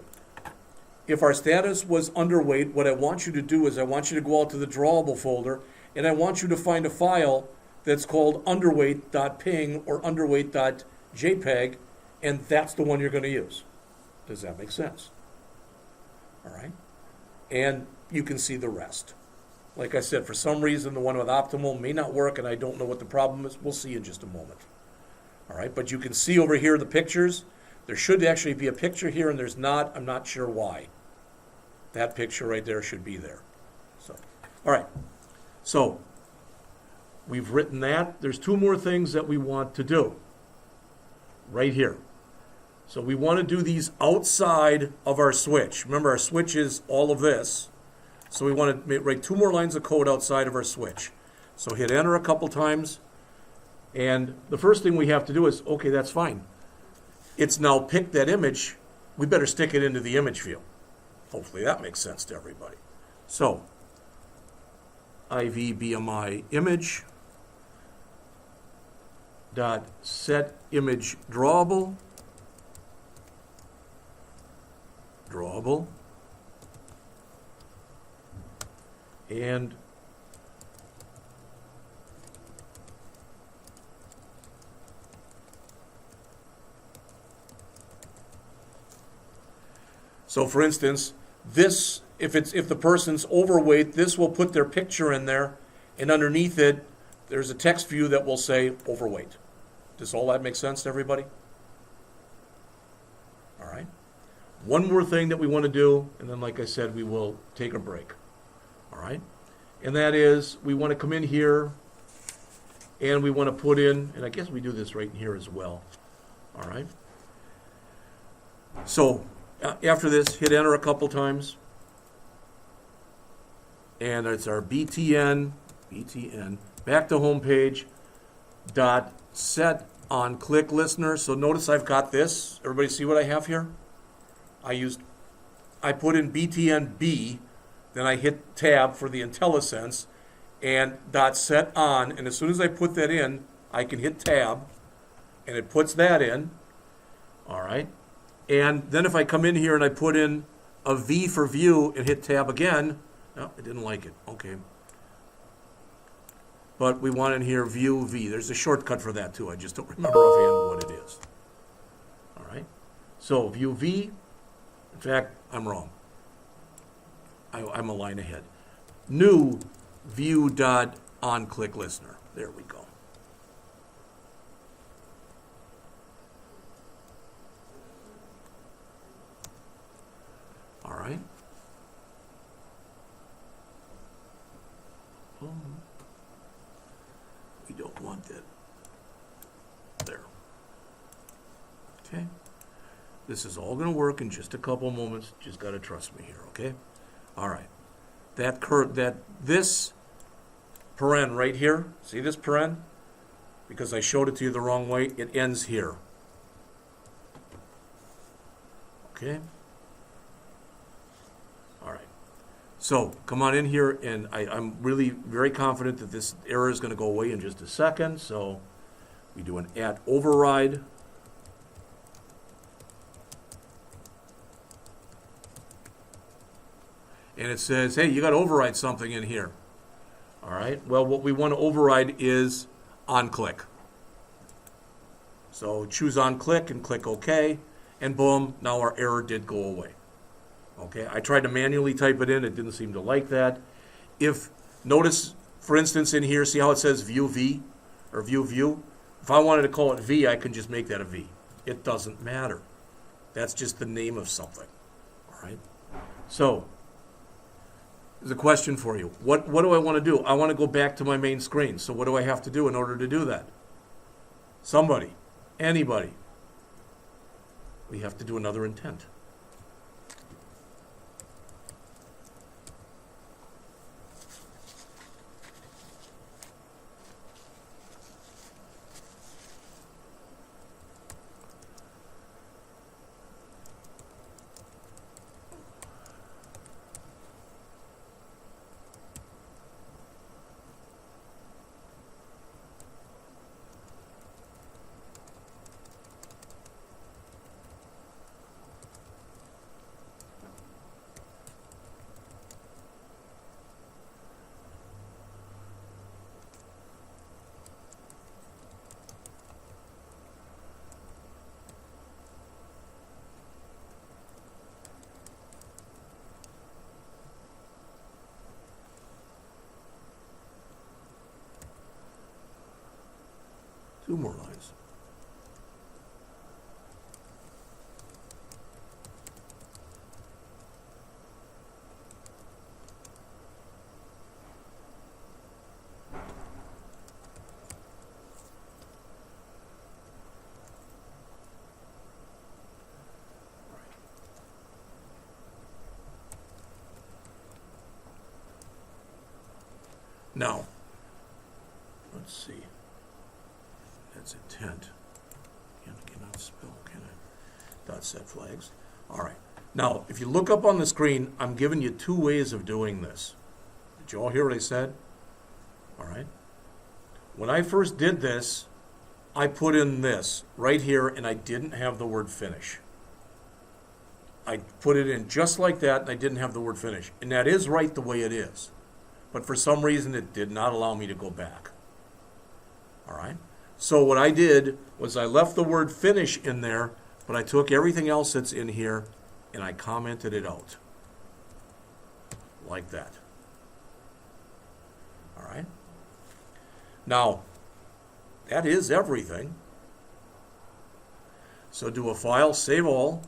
if our status was underweight, what I want you to do is I want you to go out to the drawable folder, and I want you to find a file that's called underweight.ping or underweight.jpg, and that's the one you're going to use. Does that make sense? All right? And you can see the rest. Like I said, for some reason, the one with optimal may not work, and I don't know what the problem is. We'll see in just a moment. All right, but you can see over here the pictures. There should actually be a picture here, and there's not. I'm not sure why. That picture right there should be there. So, all right. So, we've written that. There's 2 more things that we want to do right here. So we want to do these outside of our switch. Remember, our switch is all of this. So we want to write 2 more lines of code outside of our switch. So hit enter a couple times, and the first thing we have to do is, okay, that's fine. It's now picked that image. We better stick it into the image field. Hopefully that makes sense to everybody. So, IVBMI image dot set image drawable, and so for instance, this, if the person's overweight, this will put their picture in there, and underneath it, there's a text view that will say overweight. Does all that make sense to everybody? All right. One more thing that we want to do, and then like I said, we will take a break. All right. And that is, we want to come in here, and we want to put in, and I guess we do this right in here as well. All right. So after this, hit enter a couple times. And it's our BTN, back to home page, dot set on click listener. So notice I've got this. Everybody see what I have here? I put in BTN-B, then I hit tab for the IntelliSense, and dot set on, and as soon as I put that in, I can hit tab, and it puts that in. All right. And then if I come in here and I put in a V for view and hit tab again, no, I didn't like it. Okay. But we want in here view V. There's a shortcut for that too. I just don't remember offhand what it is. All right. So view V. In fact, I'm wrong. I'm a line ahead. New view dot on click listener. There we go. All right. We don't want that. There. Okay. This is all going to work in just a couple moments. Just got to trust me here, okay? All right. This paren right here, see this paren? Because I showed it to you the wrong way, it ends here. Okay? All right. So come on in here, and I'm really very confident that this error is going to go away in just a second. So we do an @ override. And it says, hey, you got to override something in here. All right. Well, what we want to override is on click. So choose on click and click OK. And boom, now our error did go away. Okay. I tried to manually type it in. It didn't seem to like that. Notice, for instance, in here, see how it says view V or view? If I wanted to call it V, I can just make that a V. It doesn't matter. That's just the name of something. All right. So there's a question for you. What do I want to do? I want to go back to my main screen. So what do I have to do in order to do that? Somebody, anybody. We have to do another intent. Two more lines. Now, let's see. That's intent. Cannot spell, can I? Dot set flags. All right. Now, if you look up on the screen, I'm giving you two ways of doing this. Did you all hear what I said? All right. When I first did this, I put in this right here, and I didn't have the word finish. I put it in just like that, and I didn't have the word finish. And that is right the way it is. But for some reason, it did not allow me to go back. All right? So what I did was I left the word finish in there, but I took everything else that's in here, and I commented it out. Like that. All right? Now, that is everything. So do a file, save all,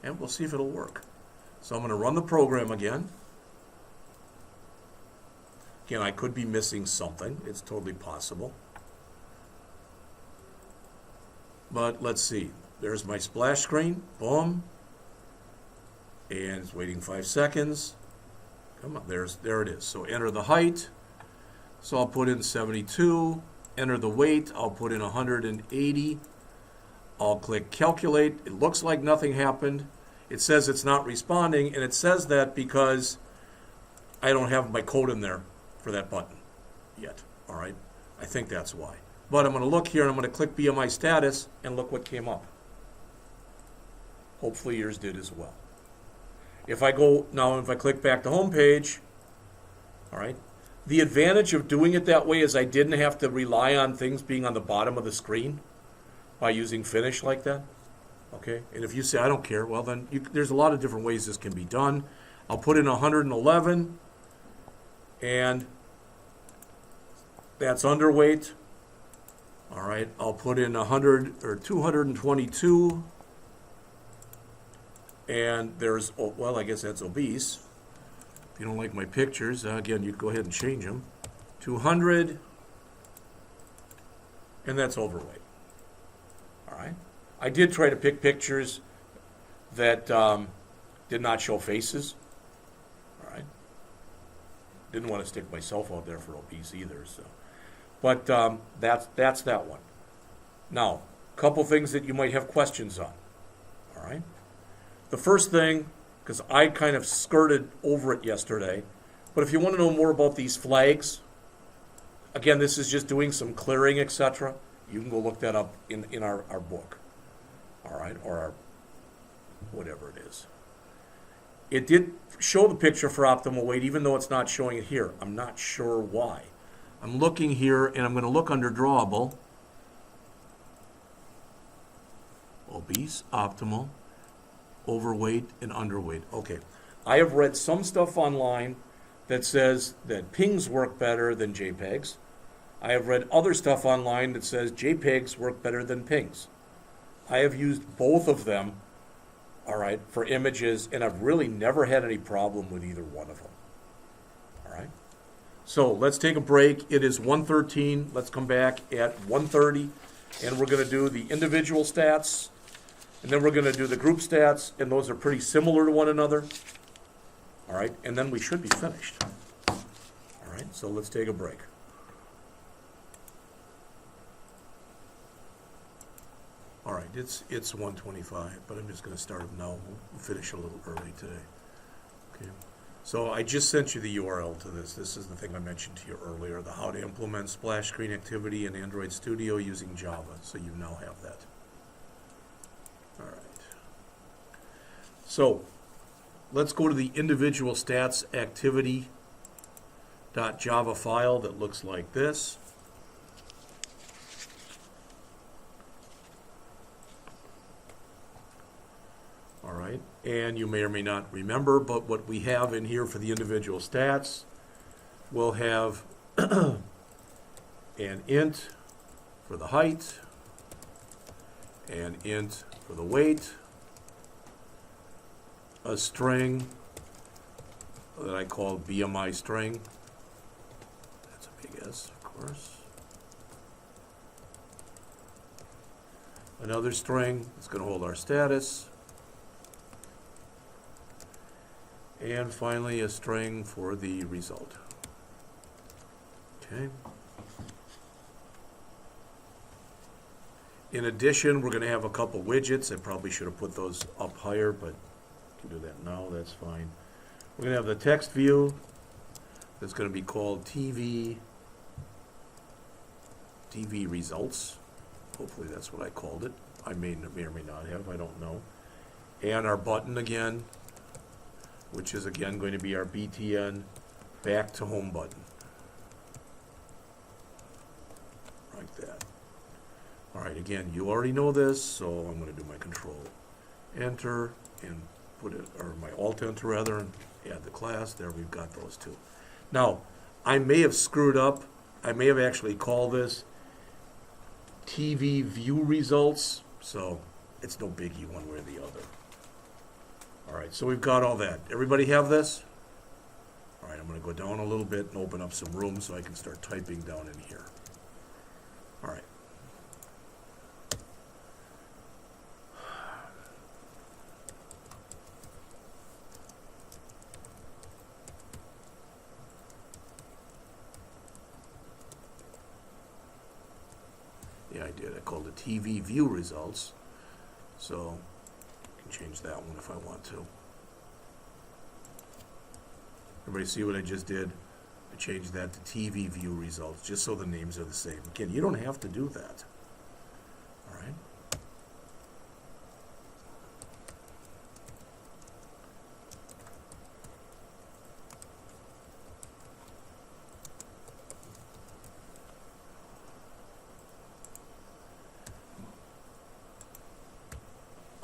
and we'll see if it'll work. So I'm going to run the program again. Again, I could be missing something. It's totally possible. But let's see. There's my splash screen. Boom. And it's waiting 5 seconds. Come on, there it is. So enter the height. So I'll put in 72. Enter the weight. I'll put in 180. I'll click calculate. It looks like nothing happened. It says it's not responding, and it says that because I don't have my code in there for that button yet. All right? I think that's why. But I'm going to look here, and I'm going to click BMI status, and look what came up. Hopefully yours did as well. If I click back to home page, all right, the advantage of doing it that way is I didn't have to rely on things being on the bottom of the screen by using finish like that. Okay, and if you say I don't care, well then there's a lot of different ways this can be done. I'll put in 111, and that's underweight. All right, I'll put in 222, and there's, well, I guess that's obese. If you don't like my pictures, again, you go ahead and change them. 200, and that's overweight. All right. I did try to pick pictures that did not show faces. All right. Didn't want to stick myself out there for obese either. So, but that's that one. Now, a couple things that you might have questions on. All right. The first thing, because I kind of skirted over it yesterday, but if you want to know more about these flags, again, this is just doing some clearing, etc. You can go look that up in our book, all right, or our whatever it is. It did show the picture for optimal weight, even though it's not showing it here. I'm not sure why. I'm looking here, and I'm going to look under drawable, obese, optimal, overweight, and underweight. Okay, I have read some stuff online that says that PNGs work better than JPEGs. I have read other stuff online that says JPEGs work better than PNGs. I have used both of them, all right, for images, and I've really never had any problem with either one of them. All right? So let's take a break. It is 1:13. Let's come back at 1:30, and we're going to do the individual stats, and then we're going to do the group stats, and those are pretty similar to one another. All right? And then we should be finished. All right? So let's take a break. All right, it's 1:25, but I'm just going to start them now. We'll finish a little early today. Okay. So I just sent you the URL to this. This is the thing I mentioned to you earlier, the how to implement splash screen activity in Android Studio using Java. So you now have that. All right. So let's go to the individual stats activity.java file that looks like this. All right, and you may or may not remember, but what we have in here for the individual stats, we'll have an int for the height, an int for the weight, a string that I call BMI string. That's a big S, of course. Another string that's going to hold our status. And finally, a string for the result. Okay. In addition, we're going to have a couple widgets. I probably should have put those up higher, but I can do that now. That's fine. We're going to have the text view. That's going to be called TV results. Hopefully that's what I called it. I may or may not have. I don't know. And our button again, which is again going to be our BTN back to home button. Like that. All right, again, you already know this, so I'm going to do my Control Enter and put it, or my Alt Enter rather, and add the class. There, we've got those two. Now, I may have screwed up. I may have actually called this TV view results, so it's no biggie one way or the other. All right, so we've got all that. Everybody have this? All right, I'm going to go down a little bit and open up some room so I can start typing down in here. All right. Yeah, I did. I called it TV view results. So I can change that one if I want to. Everybody see what I just did? I changed that to TV view results, just so the names are the same. Again, you don't have to do that. All right.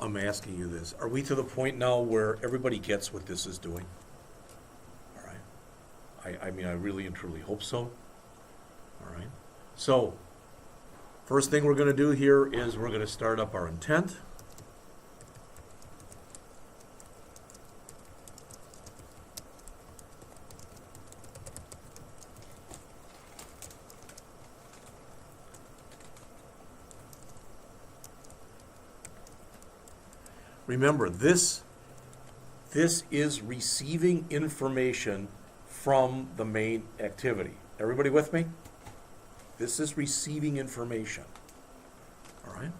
I'm asking you this. Are we to the point now where everybody gets what this is doing? All right. I mean, I really and truly hope so. All right. So, first thing we're going to do here is we're going to start up our intent. Remember, this is receiving information from the main activity. Everybody with me? This is receiving information. All right?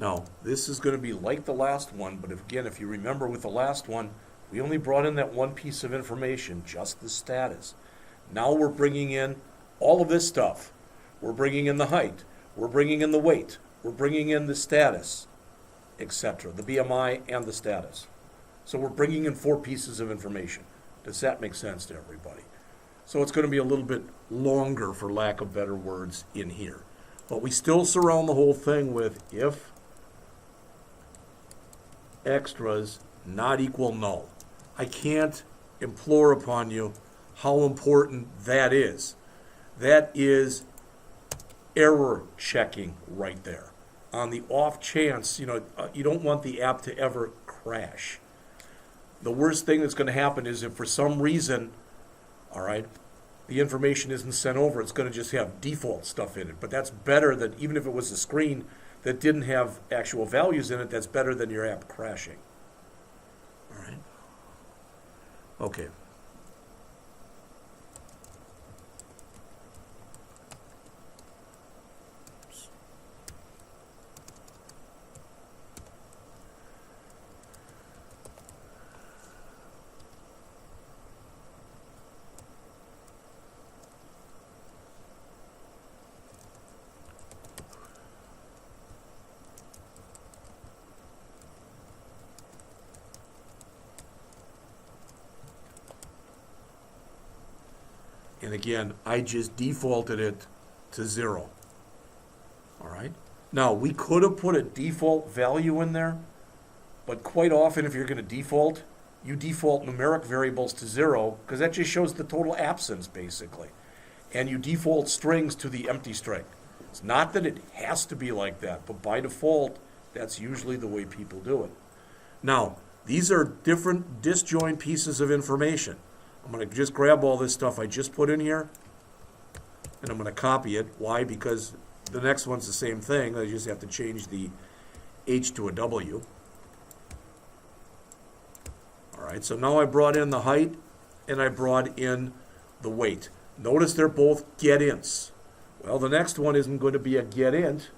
Now, this is going to be like the last one, but again, if you remember with the last one, we only brought in that one piece of information, just the status. Now we're bringing in all of this stuff. We're bringing in the height. We're bringing in the weight. We're bringing in the status, etc., the BMI and the status. So we're bringing in 4 pieces of information. Does that make sense to everybody? So it's going to be a little bit longer, for lack of better words, in here. But we still surround the whole thing with if extras not equal null. I can't implore upon you how important that is. That is error checking right there. On the off chance, you don't want the app to ever crash. The worst thing that's going to happen is if for some reason, all right, the information isn't sent over, it's going to just have default stuff in it. But that's better than, even if it was a screen that didn't have actual values in it, that's better than your app crashing. All right? Okay. And again, I just defaulted it to 0. All right? Now, we could have put a default value in there, but quite often if you're going to default, you default numeric variables to 0, because that just shows the total absence, basically. And you default strings to the empty string. It's not that it has to be like that, but by default, that's usually the way people do it. Now, these are different disjoint pieces of information. I'm going to just grab all this stuff I just put in here, and I'm going to copy it. Why? Because the next one's the same thing. I just have to change the H to a W. All right, so now I brought in the height, and I brought in the weight. Notice they're both get-ints. Well, the next one isn't going to be a get-int.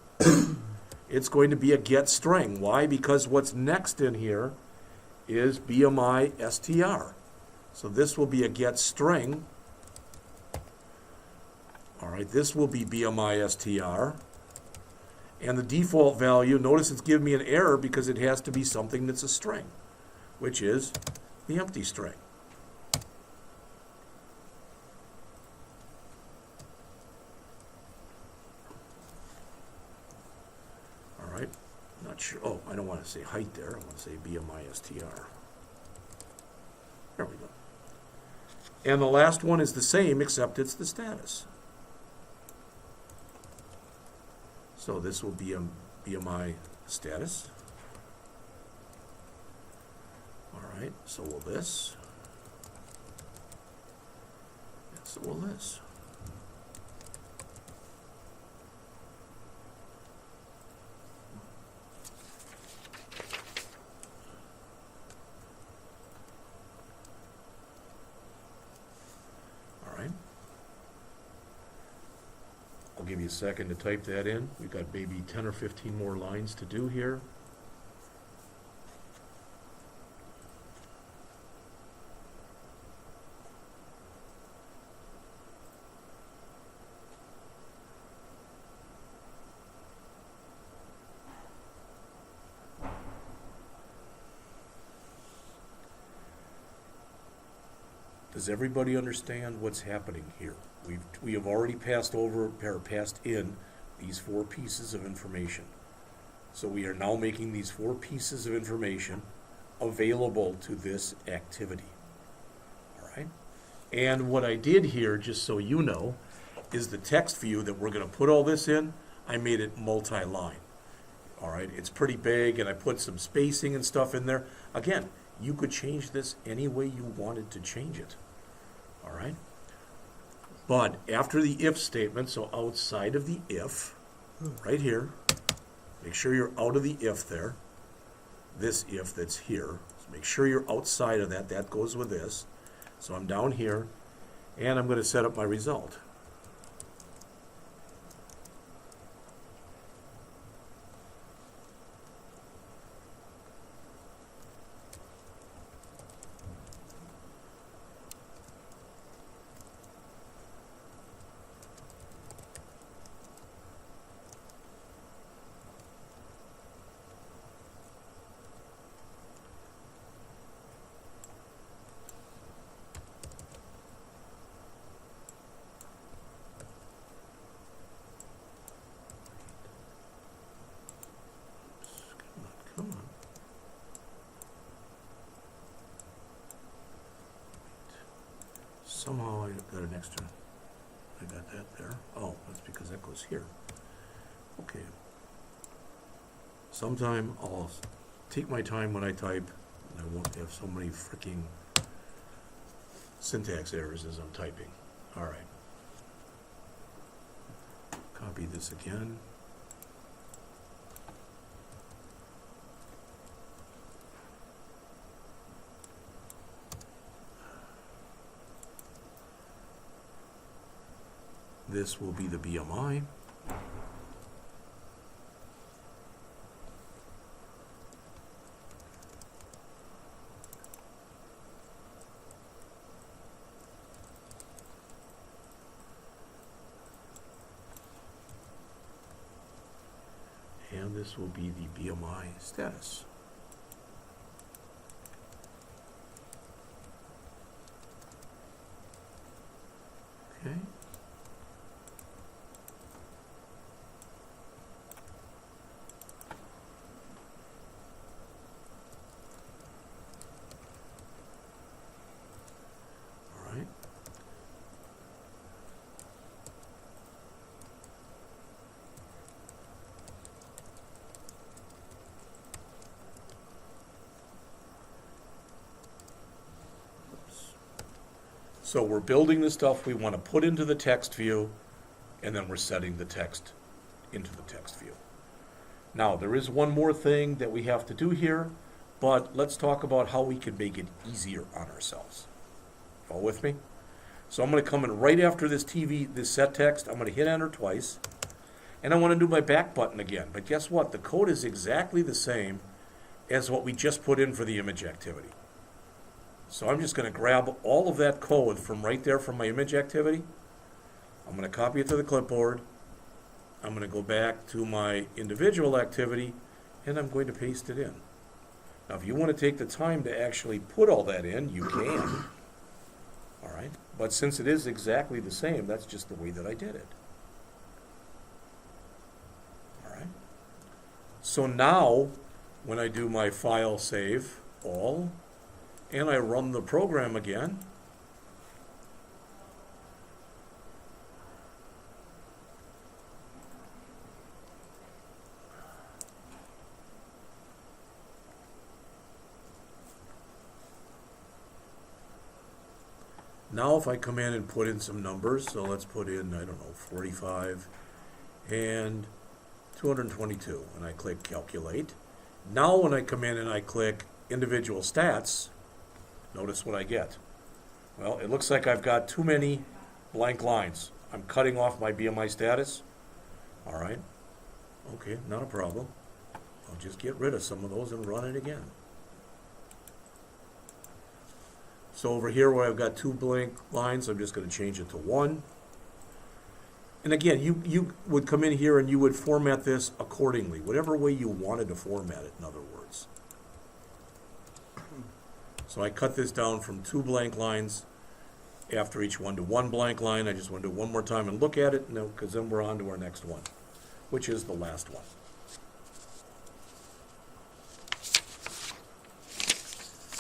It's going to be a get-string. Why? Because what's next in here is BMI str. So this will be a get-string. All right, this will be BMI str. And the default value, notice it's giving me an error because it has to be something that's a string, which is the empty string. All right, not sure. Oh, I don't want to say height there. I want to say BMI str. There we go. And the last one is the same, except it's the status. So this will be a BMI status. All right, so will this. And so will this. All right. I'll give you a second to type that in. We've got maybe 10 or 15 more lines to do here. Does everybody understand what's happening here? We have already passed in these 4 pieces of information. So we are now making these 4 pieces of information available to this activity. All right? And what I did here, just so you know, is the text view that we're going to put all this in, I made it multi-line. All right? It's pretty big, and I put some spacing and stuff in there. Again, you could change this any way you wanted to change it. All right? But after the if statement, so outside of the if, right here, make sure you're out of the if there, this if that's here. So make sure you're outside of that. That goes with this. So I'm down here, and I'm going to set up my result. Come on. Somehow I got an extra. I got that there. Oh, that's because that goes here. Okay. Sometime I'll take my time when I type, and I won't have so many freaking syntax errors as I'm typing. All right. Copy this again. This will be the BMI. And this will be the BMI status. Okay. So we're building the stuff we want to put into the text view, and then we're setting the text into the text view. Now, there is one more thing that we have to do here, but let's talk about how we can make it easier on ourselves. All with me? So I'm going to come in right after this set text. I'm going to hit enter twice, and I want to do my back button again. But guess what? The code is exactly the same as what we just put in for the image activity. So I'm just going to grab all of that code from right there from my image activity. I'm going to copy it to the clipboard. I'm going to go back to my individual activity, and I'm going to paste it in. Now, if you want to take the time to actually put all that in, you can. All right? But since it is exactly the same, that's just the way that I did it. All right? So now, when I do my file save all, and I run the program again, now if I come in and put in some numbers, so let's put in, I don't know, 45 and 222, and I click calculate. Now when I come in and I click individual stats, notice what I get. Well, it looks like I've got too many blank lines. I'm cutting off my BMI status. All right. Okay, not a problem. I'll just get rid of some of those and run it again. So over here where I've got 2 blank lines, I'm just going to change it to 1. And again, you would come in here and you would format this accordingly, whatever way you wanted to format it, in other words. So I cut this down from 2 blank lines after each one to 1 blank line. I just want to do it one more time and look at it, because then we're on to our next one, which is the last one.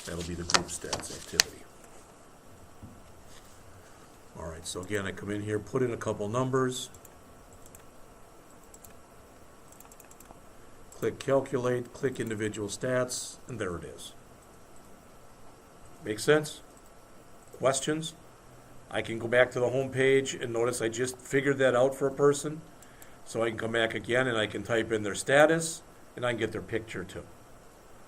That'll be the group stats activity. All right, so again, I come in here, put in a couple numbers, click calculate, click individual stats, and there it is. Make sense? Questions? I can go back to the home page and notice I just figured that out for a person. So I can come back again and I can type in their status and I can get their picture too.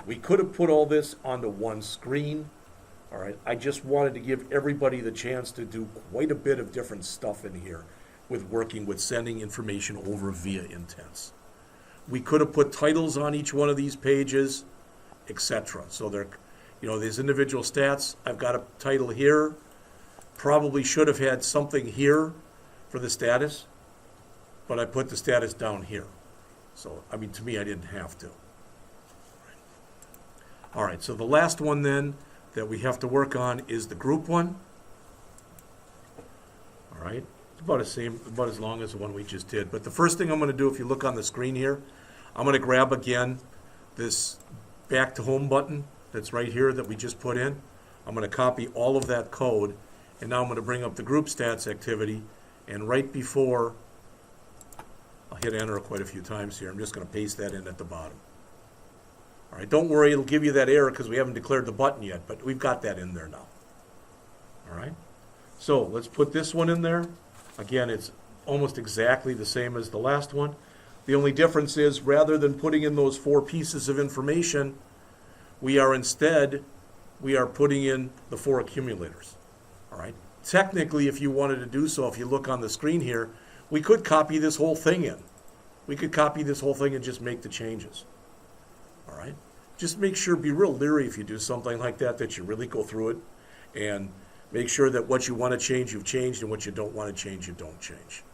We could have put all this onto one screen. All right, I just wanted to give everybody the chance to do quite a bit of different stuff in here with working with sending information over via intents. We could have put titles on each one of these pages, etc. So they're, these individual stats, I've got a title here, probably should have had something here for the status, but I put the status down here. So, to me, I didn't have to. All right, so the last one then that we have to work on is the group one. All right, it's about as long as the one we just did. But the first thing I'm going to do, if you look on the screen here, I'm going to grab again this back to home button that's right here that we just put in. I'm going to copy all of that code, and now I'm going to bring up the group stats activity, and right before, I'll hit enter quite a few times here, I'm just going to paste that in at the bottom. All right, don't worry, it'll give you that error because we haven't declared the button yet, but we've got that in there now. All right, so let's put this one in there. Again, it's almost exactly the same as the last one. The only difference is rather than putting in those 4 pieces of information, we are putting in the 4 accumulators. All right, technically, if you wanted to do so, if you look on the screen here, we could copy this whole thing in. We could copy this whole thing and just make the changes. All right, just make sure, be real leery if you do something like that you really go through it and make sure that what you want to change, you've changed, and what you don't want to change, you don't change.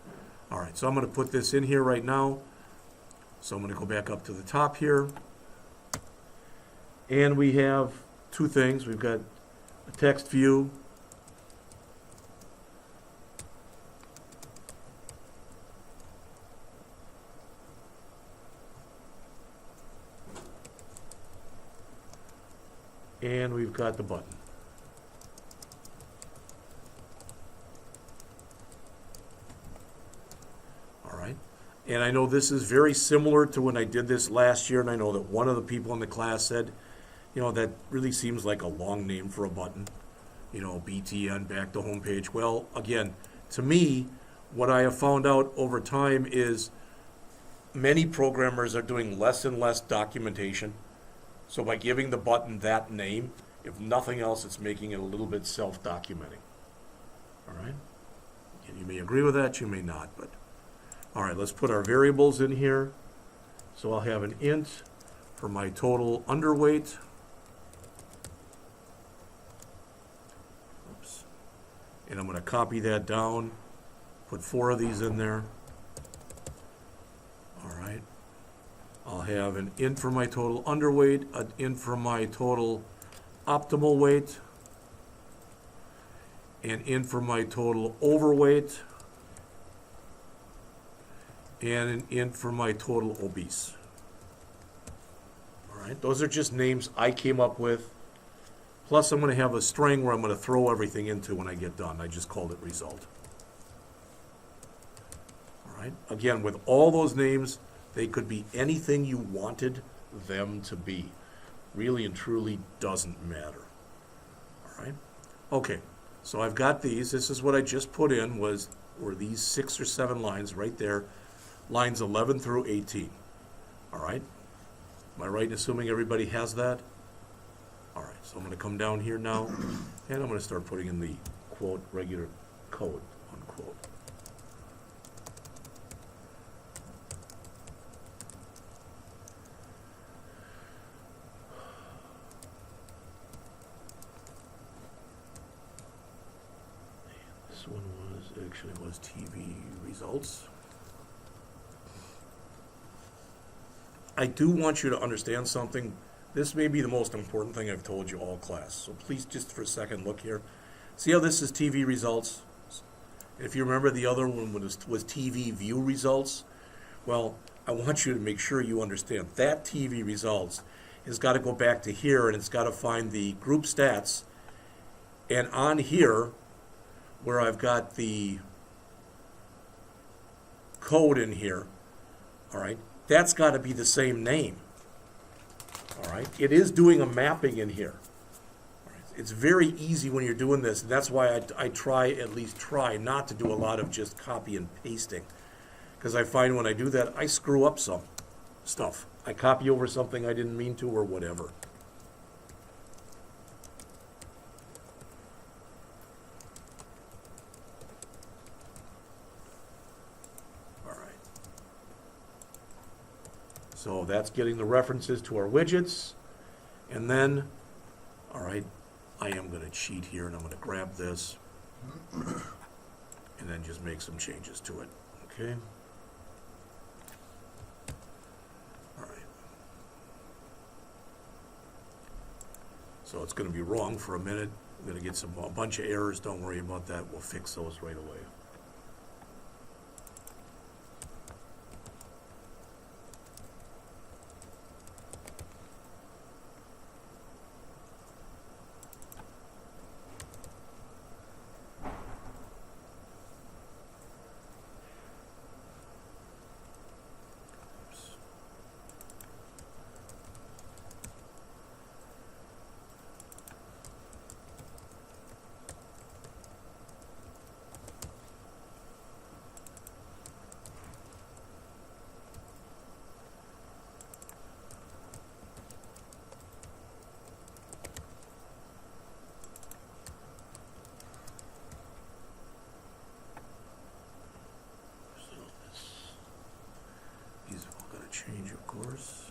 All right, so I'm going to put this in here right now. So I'm going to go back up to the top here. And we have 2 things. We've got a text view. And we've got the button. All right. And I know this is very similar to when I did this last year, and I know that one of the people in the class said, that really seems like a long name for a button. you know, BTN, back to home page. Well, again, to me, what I have found out over time is many programmers are doing less and less documentation. So by giving the button that name, if nothing else, it's making it a little bit self-documenting. All right? And you may agree with that, you may not, but all right, let's put our variables in here. So I'll have an int for my total underweight. Oops. And I'm going to copy that down, put 4 of these in there. All right. I'll have an int for my total underweight, an int for my total optimal weight, an int for my total overweight, and an int for my total obese. All right, those are just names I came up with. Plus, I'm going to have a string where I'm going to throw everything into when I get done. I just called it result. All right, again, with all those names, they could be anything you wanted them to be. Really and truly doesn't matter. All right, okay, so I've got these. This is what I just put in were these 6 or 7 lines right there. Lines 11 through 18. All right? Am I right in assuming everybody has that? All right, so I'm going to come down here now, and I'm going to start putting in the, quote, regular code, unquote. This one was TV results. I do want you to understand something. This may be the most important thing I've told you all class. So please just for a second look here. See how this is TV results? If you remember the other one was TV view results. Well, I want you to make sure you understand that TV results has got to go back to here and it's got to find the group stats. And on here, where I've got the code in here, all right, that's got to be the same name. All right, it is doing a mapping in here. All right. It's very easy when you're doing this, and that's why I try, at least try, not to do a lot of just copy and pasting. Because I find when I do that, I screw up some stuff. I copy over something I didn't mean to or whatever. So that's getting the references to our widgets. And then, all right, I am going to cheat here and I'm going to grab this and then just make some changes to it. Okay. All right. So it's going to be wrong for a minute. I'm going to get a bunch of errors. Don't worry about that. We'll fix those right away. Change, of course.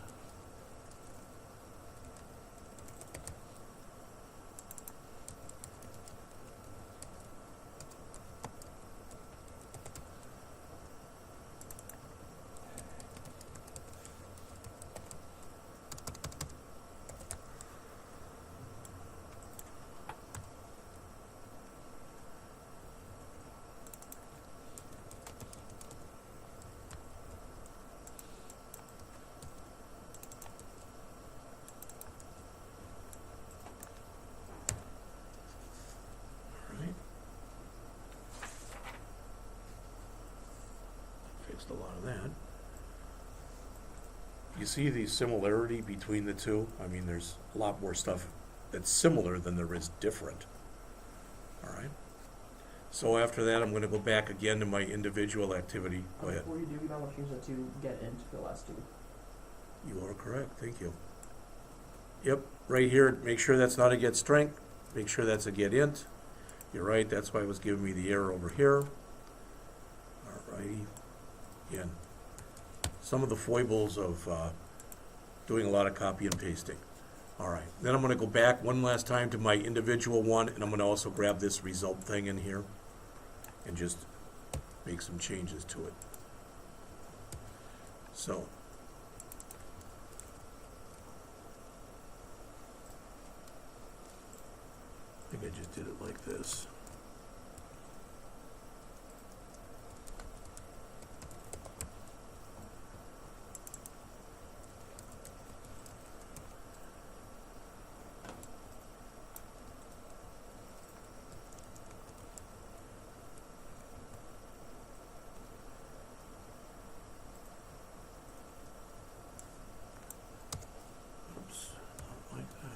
A lot of that. You see the similarity between the two? I mean, there's a lot more stuff that's similar than there is different. All right. So after that, I'm going to go back again to my individual activity. Go ahead. Before you do, you might want to change that to get int for the last two. You are correct. Thank you. Yep, right here, make sure that's not a get strength. Make sure that's a get int. You're right, that's why it was giving me the error over here. Alrighty. Again, some of the foibles of doing a lot of copy and pasting. Alright, then I'm going to go back one last time to my individual one, and I'm going to also grab this result thing in here and just make some changes to it. So, I think I just did it like this. Oops, not like that.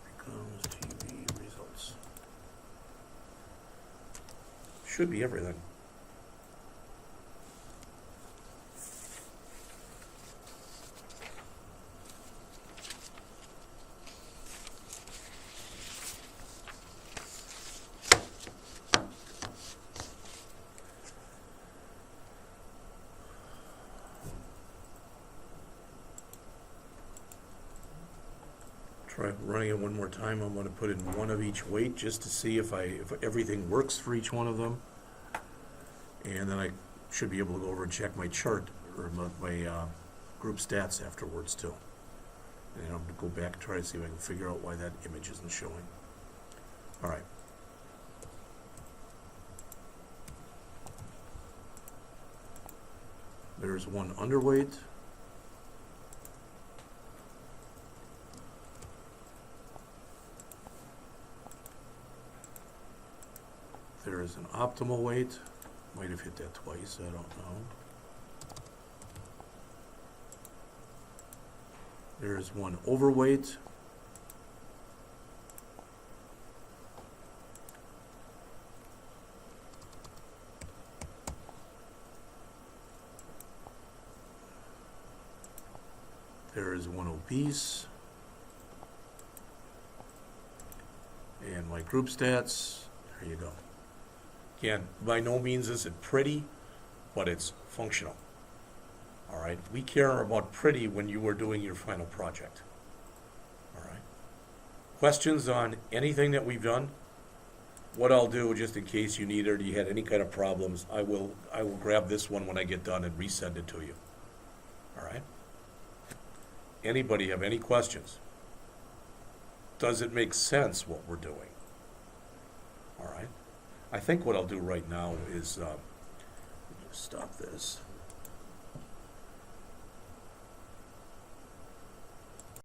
Becomes TV results. Should be everything. Try running it one more time. I'm going to put in one of each weight just to see if everything works for each one of them. And then I should be able to go over and check my chart or my group stats afterwards too. And I'm going to go back and try to see if I can figure out why that image isn't showing. All right. There's one underweight. There is an optimal weight. Might have hit that twice, I don't know. There's one overweight. There is one obese. And my group stats, there you go. Again, by no means is it pretty, but it's functional. All right, we care about pretty when you are doing your final project. All right. Questions on anything that we've done? What I'll do, just in case you need it or you had any kind of problems, I will grab this one when I get done and resend it to you. All right. Anybody have any questions? Does it make sense what we're doing? All right. I think what I'll do right now is just stop this.